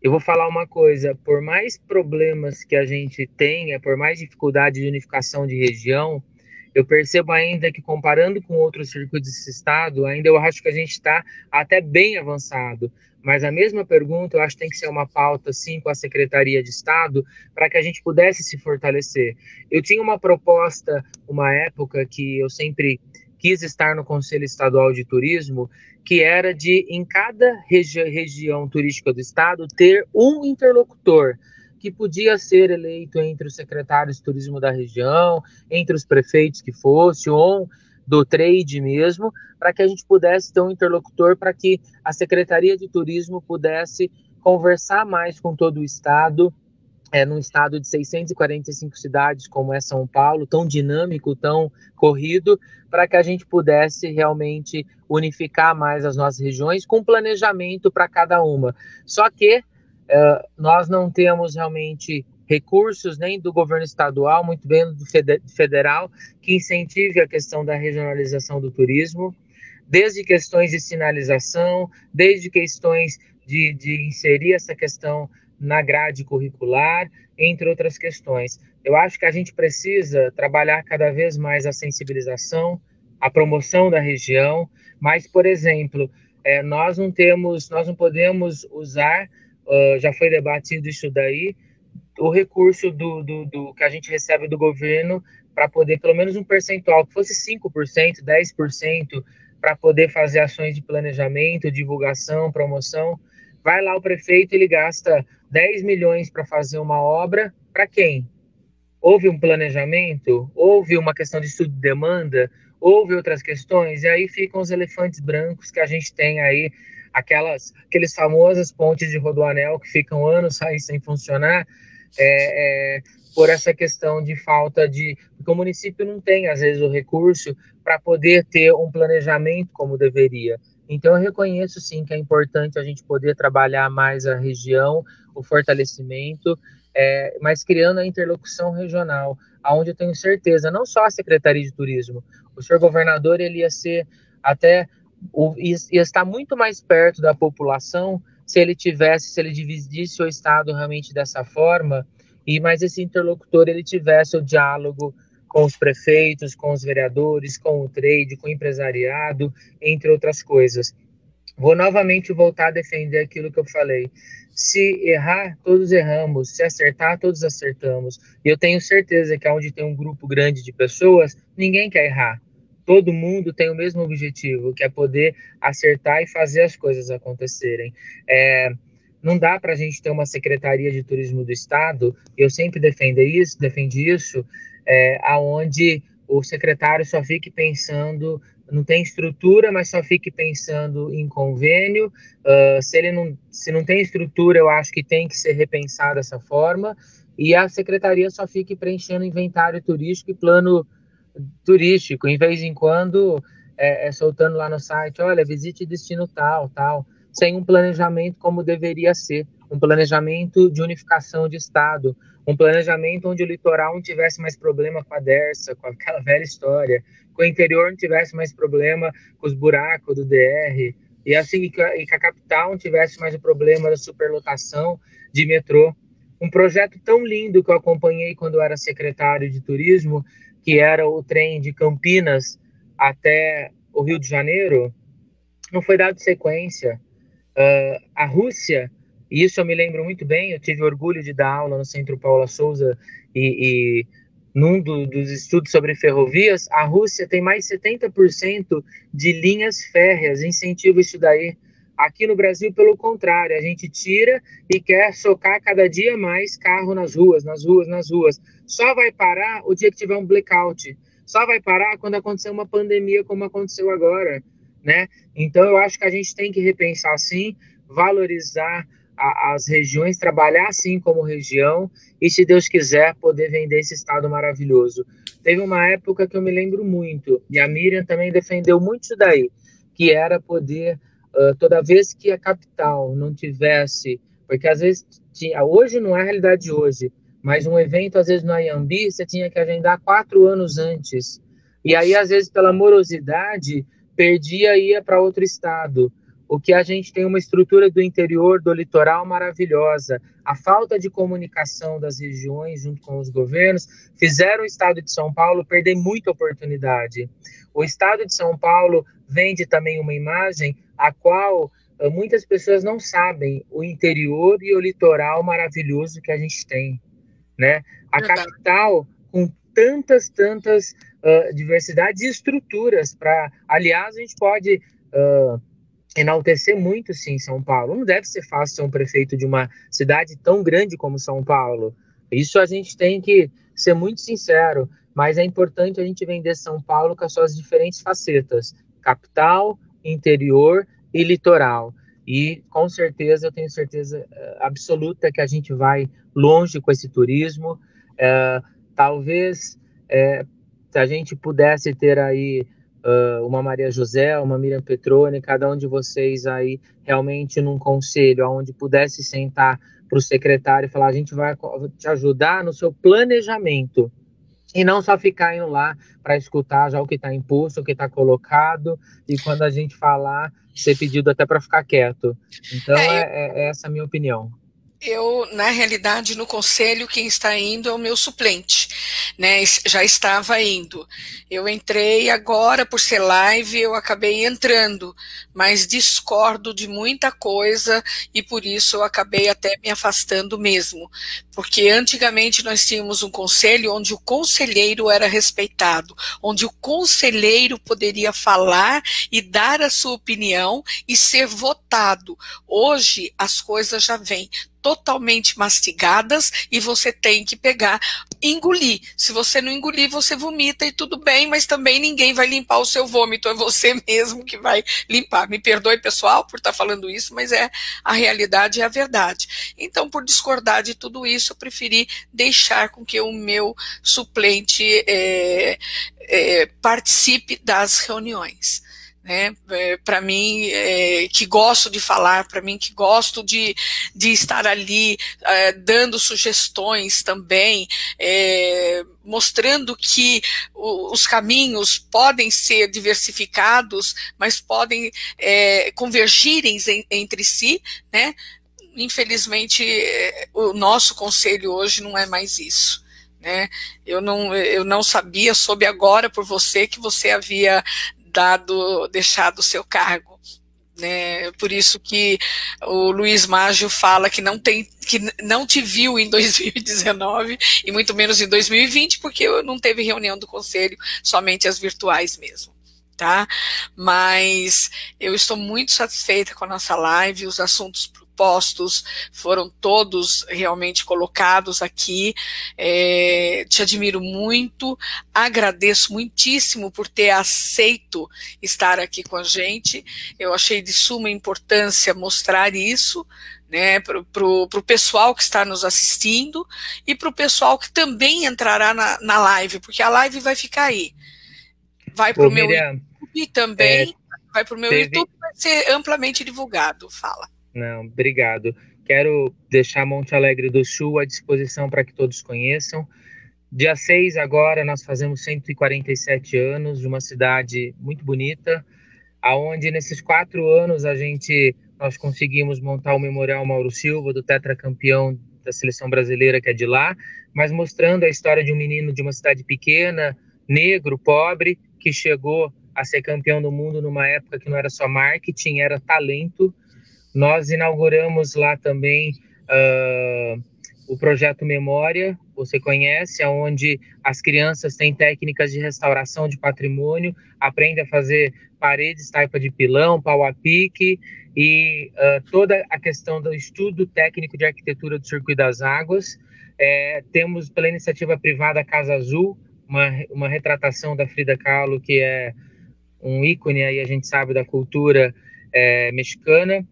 eu vou falar uma coisa, por mais problemas que a gente tenha, por mais dificuldade de unificação de região, eu percebo ainda que, comparando com outros circuitos desse estado, ainda eu acho que a gente está até bem avançado. Mas a mesma pergunta, eu acho que tem que ser uma pauta, sim, com a Secretaria de Estado, para que a gente pudesse se fortalecer. Eu tinha uma proposta, uma época que eu sempre quis estar no Conselho Estadual de Turismo, que era de, em cada região turística do estado, ter um interlocutor, que podia ser eleito entre os secretários de turismo da região, entre os prefeitos que fosse, ou do trade mesmo, para que a gente pudesse ter um interlocutor, para que a Secretaria de Turismo pudesse conversar mais com todo o Estado, num estado de 645 cidades como é São Paulo, tão dinâmico, tão corrido, para que a gente pudesse realmente unificar mais as nossas regiões com planejamento para cada uma. Só que nós não temos realmente recursos nem do governo estadual, muito bem do federal, que incentive a questão da regionalização do turismo, desde questões de sinalização, desde questões de inserir essa questão na grade curricular, entre outras questões. Eu acho que a gente precisa trabalhar cada vez mais a sensibilização, a promoção da região, mas, por exemplo, nós não podemos usar, já foi debatido isso daí, o recurso do que a gente recebe do governo para poder, pelo menos um percentual, que fosse 5%, 10%, para poder fazer ações de planejamento, divulgação, promoção. Vai lá o prefeito, ele gasta 10 milhões para fazer uma obra, para quem? Houve um planejamento? Houve uma questão de estudo de demanda? Houve outras questões? E aí ficam os elefantes brancos que a gente tem aí, aqueles famosos pontes de rodoanel que ficam anos aí sem funcionar, por essa questão de falta de... Porque o município não tem, às vezes, o recurso para poder ter um planejamento como deveria. Então, eu reconheço, sim, que é importante a gente poder trabalhar mais a região, o fortalecimento, mas criando a interlocução regional, onde eu tenho certeza, não só a Secretaria de Turismo, o senhor governador, ele ia ser até... ia estar muito mais perto da população se ele dividisse o Estado realmente dessa forma, mas esse interlocutor, ele tivesse o diálogo com os prefeitos, com os vereadores, com o trade, com o empresariado, entre outras coisas. Vou novamente voltar a defender aquilo que eu falei. Se errar, todos erramos. Se acertar, todos acertamos. E eu tenho certeza que onde tem um grupo grande de pessoas, ninguém quer errar. Todo mundo tem o mesmo objetivo, que é poder acertar e fazer as coisas acontecerem. Não dá para a gente ter uma Secretaria de Turismo do Estado, eu sempre defendi isso, aonde o secretário só fique pensando, não tem estrutura, mas só fique pensando em convênio. Se não tem estrutura, eu acho que tem que ser repensado dessa forma, e a secretaria só fique preenchendo inventário turístico e plano turístico, em vez em quando soltando lá no site, olha, visite destino tal, sem um planejamento como deveria ser, um planejamento de unificação de estado, um planejamento onde o litoral não tivesse mais problema com a Dersa, com aquela velha história, que o interior não tivesse mais problema com os buracos do DR, e assim que a capital não tivesse mais o problema da superlotação de metrô. Um projeto tão lindo que eu acompanhei quando eu era secretário de turismo, que era o trem de Campinas até o Rio de Janeiro, não foi dado sequência. A Rússia, e isso eu me lembro muito bem, eu tive orgulho de dar aula no Centro Paula Souza e num dos estudos sobre ferrovias, a Rússia tem mais 70% de linhas férreas, incentiva isso daí. Aqui no Brasil, pelo contrário, a gente tira e quer socar cada dia mais carro nas ruas. Só vai parar o dia que tiver um blackout. Só vai parar quando acontecer uma pandemia como aconteceu agora, né? Então, eu acho que a gente tem que repensar, sim, valorizar as regiões, trabalhar assim como região e, se Deus quiser, poder vender esse estado maravilhoso. Teve uma época que eu me lembro muito, e a Miriam também defendeu muito isso daí, que era poder... toda vez que a capital não tivesse, porque às vezes hoje não é a realidade de hoje, mas um evento às vezes no Anhembi você tinha que agendar 4 anos antes, e aí às vezes pela morosidade perdia e ia para outro estado. O que a gente tem uma estrutura do interior, do litoral maravilhosa. A falta de comunicação das regiões junto com os governos fizeram o estado de São Paulo perder muita oportunidade. O estado de São Paulo vende também uma imagem a qual muitas pessoas não sabem o interior e o litoral maravilhoso que a gente tem, né? A capital com tantas diversidades e estruturas para... Aliás, a gente pode enaltecer muito, sim, São Paulo. Não deve ser fácil ser um prefeito de uma cidade tão grande como São Paulo. Isso a gente tem que ser muito sincero, mas é importante a gente vender São Paulo com as suas diferentes facetas: capital, interior e litoral. E com certeza, eu tenho certeza absoluta que a gente vai longe com esse turismo. Talvez, se a gente pudesse ter aí uma Maria José, uma Miriam Petroni, cada um de vocês aí realmente num conselho, onde pudesse sentar para o secretário e falar: a gente vai te ajudar no seu planejamento, e não só ficar indo lá para escutar já o que está imposto, o que está colocado, e quando a gente falar, ser pedido até para ficar quieto. Então, é essa a minha opinião. Na realidade, no conselho, quem está indo é o meu suplente, né? Já estava indo. Eu entrei agora, por ser live, eu acabei entrando, mas discordo de muita coisa e por isso eu acabei até me afastando mesmo. Porque antigamente nós tínhamos um conselho onde o conselheiro era respeitado, onde o conselheiro poderia falar e dar a sua opinião e ser votado. Hoje as coisas já vêm totalmente mastigadas e você tem que pegar, engolir. Se você não engolir, você vomita e tudo bem, mas também ninguém vai limpar o seu vômito, é você mesmo que vai limpar. Me perdoe, pessoal, por estar falando isso, mas a realidade é a verdade. Então, por discordar de tudo isso, eu preferi deixar com que o meu suplente participe das reuniões. Né? Para mim, que gosto de falar, para mim que gosto de estar ali dando sugestões também, mostrando que os caminhos podem ser diversificados, mas podem convergirem entre si, né? Infelizmente, o nosso conselho hoje não é mais isso. Né? Eu não sabia, soube agora por você que você havia deixado o seu cargo. Né? Por isso que o Luiz Maggio fala que não te viu em 2019 e muito menos em 2020, porque não teve reunião do conselho, somente as virtuais mesmo. Tá? Mas eu estou muito satisfeita com a nossa live, os assuntos propostos foram todos realmente colocados aqui. Te admiro muito, agradeço muitíssimo por ter aceito estar aqui com a gente. Eu achei de suma importância mostrar isso, né, para o pessoal que está nos assistindo e para o pessoal que também entrará na live, porque a live vai ficar aí. Vai para o meu YouTube também, vai para o meu YouTube, vai ser amplamente divulgado. Fala. Não, obrigado. Quero deixar Monte Alegre do Sul à disposição para que todos conheçam. Dia 6 agora nós fazemos 147 anos de uma cidade muito bonita, aonde nesses 4 anos nós conseguimos montar o Memorial Mauro Silva, do tetracampeão da seleção brasileira, que é de lá, mas mostrando a história de um menino de uma cidade pequena, negro, pobre, que chegou a ser campeão do mundo numa época que não era só marketing, era talento. Nós inauguramos lá também o projeto Memória, você conhece, onde as crianças têm técnicas de restauração de patrimônio, aprendem a fazer paredes, taipa de pilão, pau a pique, e toda a questão do estudo técnico de arquitetura do Circuito das Águas. Temos pela iniciativa privada Casa Azul, uma retratação da Frida Kahlo, que é um ícone aí, a gente sabe, da cultura mexicana.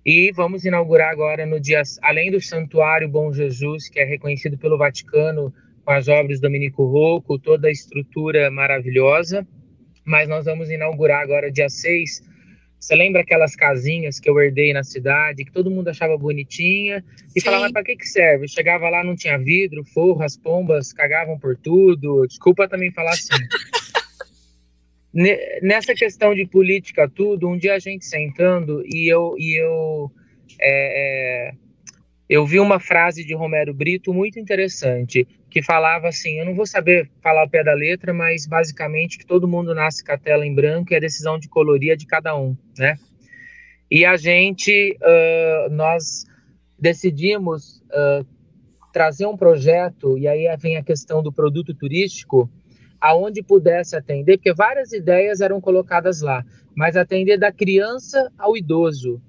E vamos inaugurar agora no dia, além do Santuário Bom Jesus, que é reconhecido pelo Vaticano com as obras do Domenico Rocco, toda a estrutura maravilhosa, mas nós vamos inaugurar agora dia 6. Você lembra aquelas casinhas que eu herdei na cidade, que todo mundo achava bonitinha, e falava: mas para que serve? Chegava lá, não tinha vidro, forro, as pombas cagavam por tudo. Desculpa também falar assim. Nessa questão de política, tudo, um dia a gente sentando e eu vi uma frase de Romero Brito muito interessante, que falava assim, eu não vou saber falar ao pé da letra, mas basicamente que todo mundo nasce com a tela em branco e a decisão de colorir é de cada um, né? E nós decidimos trazer um projeto, e aí vem a questão do produto turístico, aonde pudesse atender, porque várias ideias eram colocadas lá, mas atender da criança ao idoso,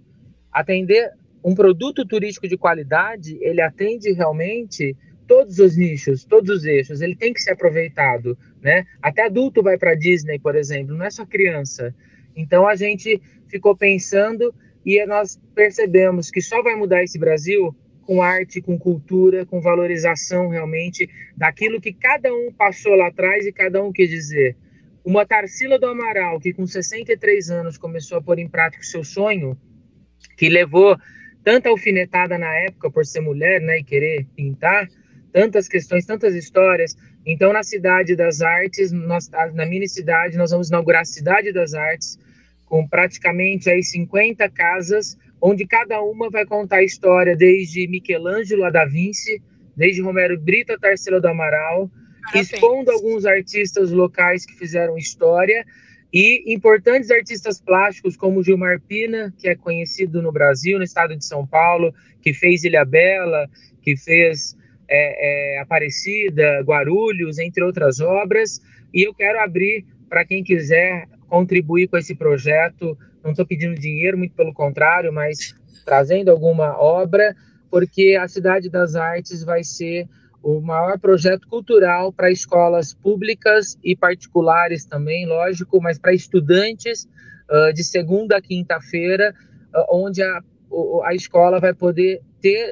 atender um produto turístico de qualidade, ele atende realmente todos os nichos, todos os eixos, ele tem que ser aproveitado, né? Até adulto vai para Disney, por exemplo, não é só criança. Então a gente ficou pensando e nós percebemos que só vai mudar esse Brasil com arte, com cultura, com valorização realmente daquilo que cada um passou lá atrás e cada um quis dizer. Uma Tarsila do Amaral, que com 63 anos começou a pôr em prática o seu sonho, que levou tanta alfinetada na época por ser mulher, né, e querer pintar, tantas questões, tantas histórias. Então, na Cidade das Artes, na mini cidade, nós vamos inaugurar a Cidade das Artes, com praticamente aí 50 casas, onde cada uma vai contar a história desde Michelangelo a Da Vinci, desde Romero Brito a Tarsila do Amaral, expondo alguns artistas locais que fizeram história, e importantes artistas plásticos como Gilmar Pina, que é conhecido no Brasil, no estado de São Paulo, que fez Ilhabela, que fez Aparecida, Guarulhos, entre outras obras. E eu quero abrir para quem quiser contribuir com esse projeto. Não estou pedindo dinheiro, muito pelo contrário, mas trazendo alguma obra, porque a Cidade das Artes vai ser o maior projeto cultural para escolas públicas e particulares também, lógico, mas para estudantes de segunda a quinta-feira, onde a escola vai poder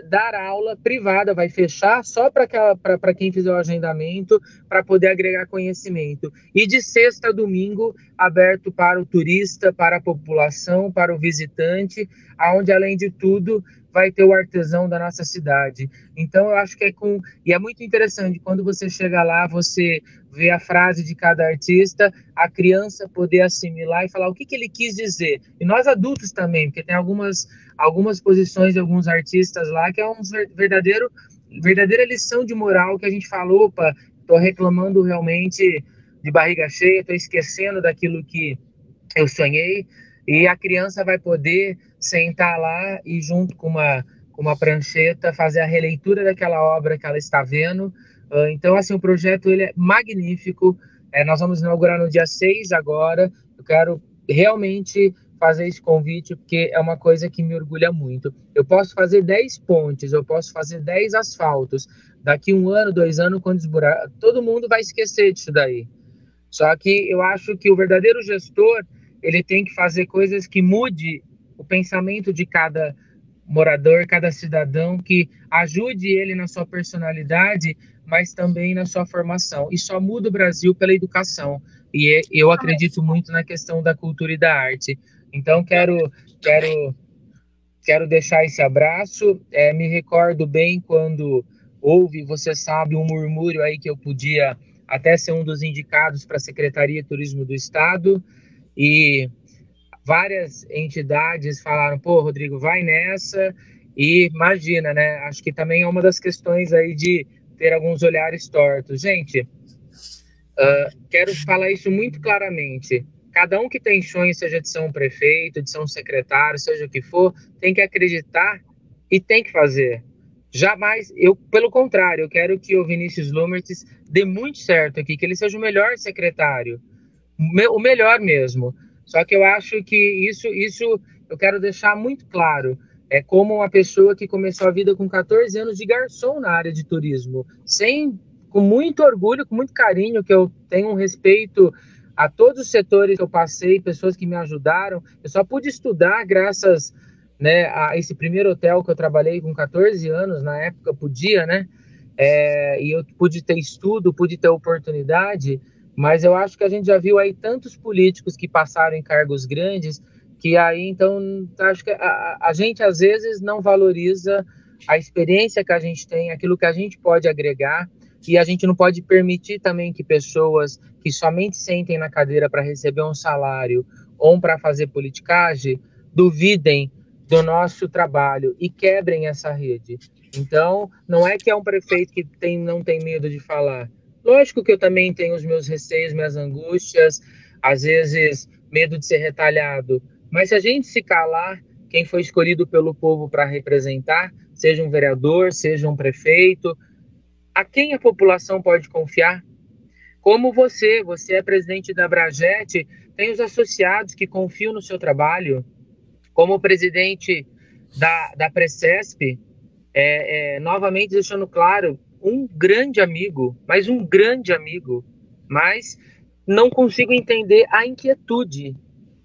dar aula privada, vai fechar só para quem fizer o agendamento, para poder agregar conhecimento. E de sexta a domingo, aberto para o turista, para a população, para o visitante, onde, além de tudo, vai ter o artesão da nossa cidade. Então, eu acho que e é muito interessante, quando você chega lá, você vê a frase de cada artista, a criança poder assimilar e falar o que ele quis dizer. E nós adultos também, porque tem algumas posições de alguns artistas lá que é uma verdadeira lição de moral que a gente fala, opa, estou reclamando realmente de barriga cheia, estou esquecendo daquilo que eu sonhei, e a criança vai poder sentar lá e junto com uma prancheta fazer a releitura daquela obra que ela está vendo. Então, assim, o projeto ele é magnífico. Nós vamos inaugurar no dia 6 agora. Eu quero realmente fazer esse convite, porque é uma coisa que me orgulha muito. Eu posso fazer 10 pontes, eu posso fazer 10 asfaltos. Daqui 1 ano, 2 anos, quando esburar, todo mundo vai esquecer disso daí. Só que eu acho que o verdadeiro gestor, ele tem que fazer coisas que mude o pensamento de cada morador, cada cidadão, que ajude ele na sua personalidade, mas também na sua formação. E só muda o Brasil pela educação. E eu acredito muito na questão da cultura e da arte. Então, quero deixar esse abraço. Me recordo bem quando houve, você sabe, um murmúrio aí que eu podia até ser um dos indicados para a Secretaria de Turismo do Estado, e várias entidades falaram, pô, Rodrigo, vai nessa, e imagina, né, acho que também é uma das questões aí de ter alguns olhares tortos. Gente, quero falar isso muito claramente, cada um que tem sonho, seja de ser um prefeito, de ser um secretário, seja o que for, tem que acreditar e tem que fazer. Jamais, pelo contrário, eu quero que o Vinícius Lumertz dê muito certo aqui, que ele seja o melhor secretário, o melhor mesmo. Só que eu acho que isso eu quero deixar muito claro. É como uma pessoa que começou a vida com 14 anos de garçom na área de turismo, com muito orgulho, com muito carinho, que eu tenho um respeito a todos os setores que eu passei, pessoas que me ajudaram. Eu só pude estudar graças, né, a esse primeiro hotel que eu trabalhei com 14 anos, na época podia, né? E eu pude ter estudo, pude ter oportunidade, mas eu acho que a gente já viu aí tantos políticos que passaram em cargos grandes, que aí, então, acho que a gente às vezes não valoriza a experiência que a gente tem, aquilo que a gente pode agregar, e a gente não pode permitir também que pessoas que somente sentem na cadeira para receber um salário ou para fazer politicagem, duvidem do nosso trabalho e quebrem essa rede. Então, não é que é um prefeito que não tem medo de falar. Lógico que eu também tenho os meus receios, minhas angústias, às vezes medo de ser retalhado. Mas se a gente se calar, quem foi escolhido pelo povo para representar, seja um vereador, seja um prefeito, a quem a população pode confiar? como você é presidente da Abrajet, tem os associados que confiam no seu trabalho, como presidente da Precesp, novamente deixando claro, um grande amigo, mas não consigo entender a inquietude,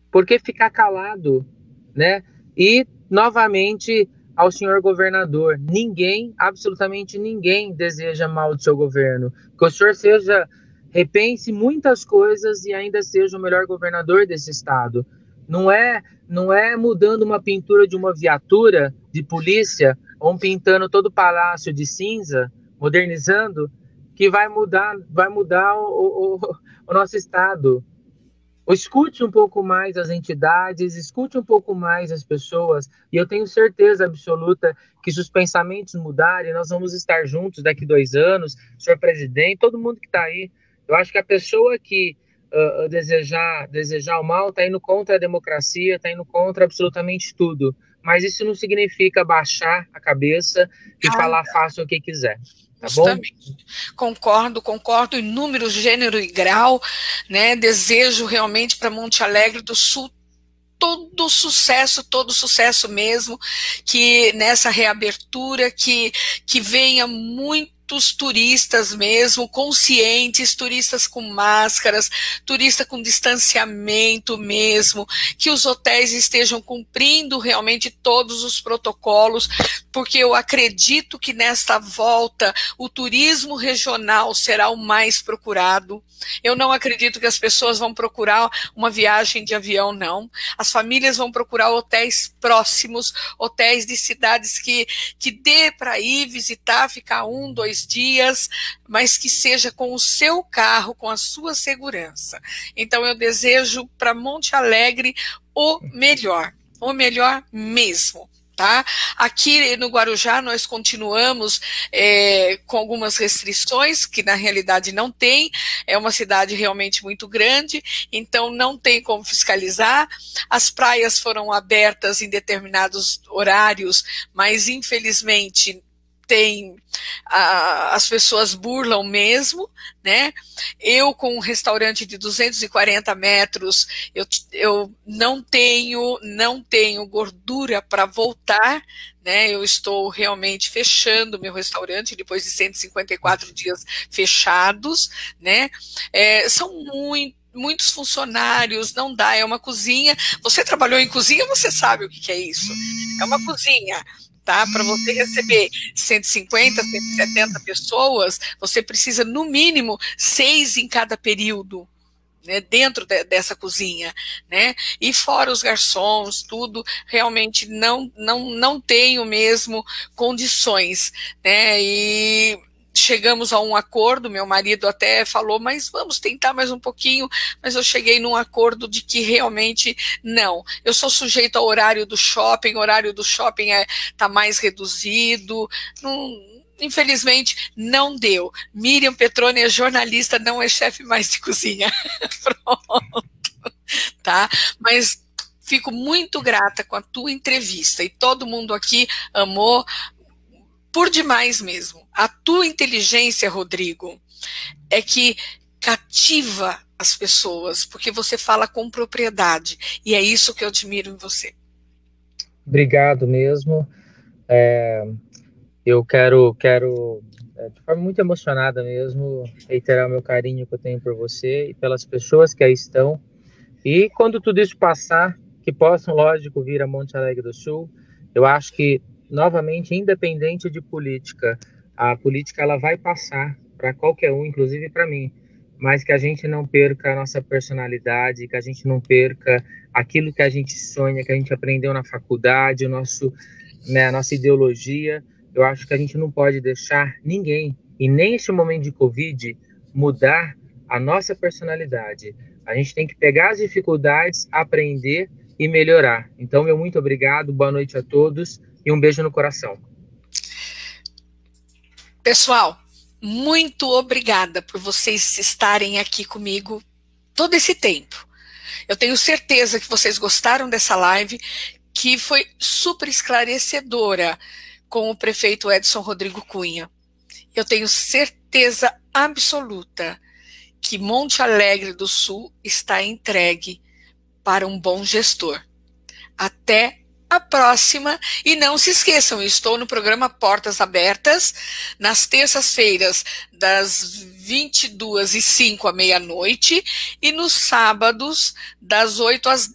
por que ficar calado, né? E, novamente, ao senhor governador, ninguém, absolutamente ninguém deseja mal do seu governo, que o senhor repense muitas coisas e ainda seja o melhor governador desse estado. Não é mudando uma pintura de uma viatura de polícia ou pintando todo o palácio de cinza, modernizando, que vai mudar o nosso estado. Escute um pouco mais as entidades, escute um pouco mais as pessoas, e eu tenho certeza absoluta que se os pensamentos mudarem, nós vamos estar juntos daqui 2 anos, senhor presidente, todo mundo que está aí. Eu acho que a pessoa que desejar o mal está indo contra a democracia, está indo contra absolutamente tudo. Mas isso não significa baixar a cabeça e falar faça o que quiser. Tá Justamente. Bom? Concordo em número, gênero e grau, né? Desejo realmente para Monte Alegre do Sul todo sucesso mesmo, que nessa reabertura que venha muitos turistas mesmo, conscientes, turistas com máscaras, turista com distanciamento mesmo, que os hotéis estejam cumprindo realmente todos os protocolos, porque eu acredito que nesta volta o turismo regional será o mais procurado. Eu não acredito que as pessoas vão procurar uma viagem de avião, não. As famílias vão procurar hotéis próximos, hotéis de cidades que dê para ir visitar, ficar 1, 2 dias, mas que seja com o seu carro, com a sua segurança. Então eu desejo para Monte Alegre o melhor mesmo. Tá? Aqui no Guarujá nós continuamos com algumas restrições, que na realidade não tem, é uma cidade realmente muito grande, então não tem como fiscalizar. As praias foram abertas em determinados horários, mas infelizmente as pessoas burlam mesmo, né? Eu com um restaurante de 240 metros, eu não tenho gordura para voltar, né? Eu estou realmente fechando meu restaurante depois de 154 dias fechados, né? São muitos funcionários, não dá, é uma cozinha. Você trabalhou em cozinha, você sabe o que é isso. É uma cozinha. Tá? Para você receber 150, 170 pessoas, você precisa, no mínimo, 6 em cada período, né, dentro dessa cozinha, né? E fora os garçons, tudo, realmente não tenho mesmo condições, né? E chegamos a um acordo, meu marido até falou, mas vamos tentar mais um pouquinho, mas eu cheguei num acordo de que realmente não. Eu sou sujeito ao horário do shopping, o horário do shopping tá mais reduzido, infelizmente não deu. Miriam Petroni é jornalista, não é chefe mais de cozinha. Pronto. Tá? Mas fico muito grata com a tua entrevista e todo mundo aqui amou por demais mesmo. A tua inteligência, Rodrigo, é que cativa as pessoas, porque você fala com propriedade, e é isso que eu admiro em você. Obrigado mesmo. Eu quero de forma muito emocionada mesmo, reiterar o meu carinho que eu tenho por você e pelas pessoas que aí estão. E quando tudo isso passar, que possam, lógico, vir a Monte Alegre do Sul. Eu acho que, novamente, independente de política, a política ela vai passar para qualquer um, inclusive para mim, mas que a gente não perca a nossa personalidade, que a gente não perca aquilo que a gente sonha, que a gente aprendeu na faculdade, a nossa ideologia. Eu acho que a gente não pode deixar ninguém, e nem este momento de Covid, mudar a nossa personalidade. A gente tem que pegar as dificuldades, aprender e melhorar. Então, meu muito obrigado, boa noite a todos e um beijo no coração. Pessoal, muito obrigada por vocês estarem aqui comigo todo esse tempo. Eu tenho certeza que vocês gostaram dessa live, que foi super esclarecedora com o prefeito Edson Rodrigo Cunha. Eu tenho certeza absoluta que Monte Alegre do Sul está entregue para um bom gestor. Até a próxima, e não se esqueçam, eu estou no programa Portas Abertas, nas terças-feiras, das 22h05 à meia-noite, e nos sábados, das 8 às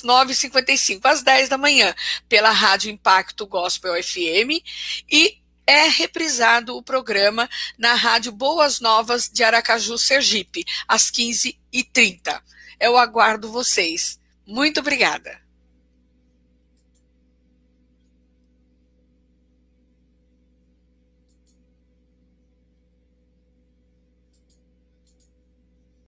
9h55, às 10 da manhã, pela Rádio Impacto Gospel FM, e é reprisado o programa na Rádio Boas Novas de Aracaju, Sergipe, às 15h30. Eu aguardo vocês. Muito obrigada.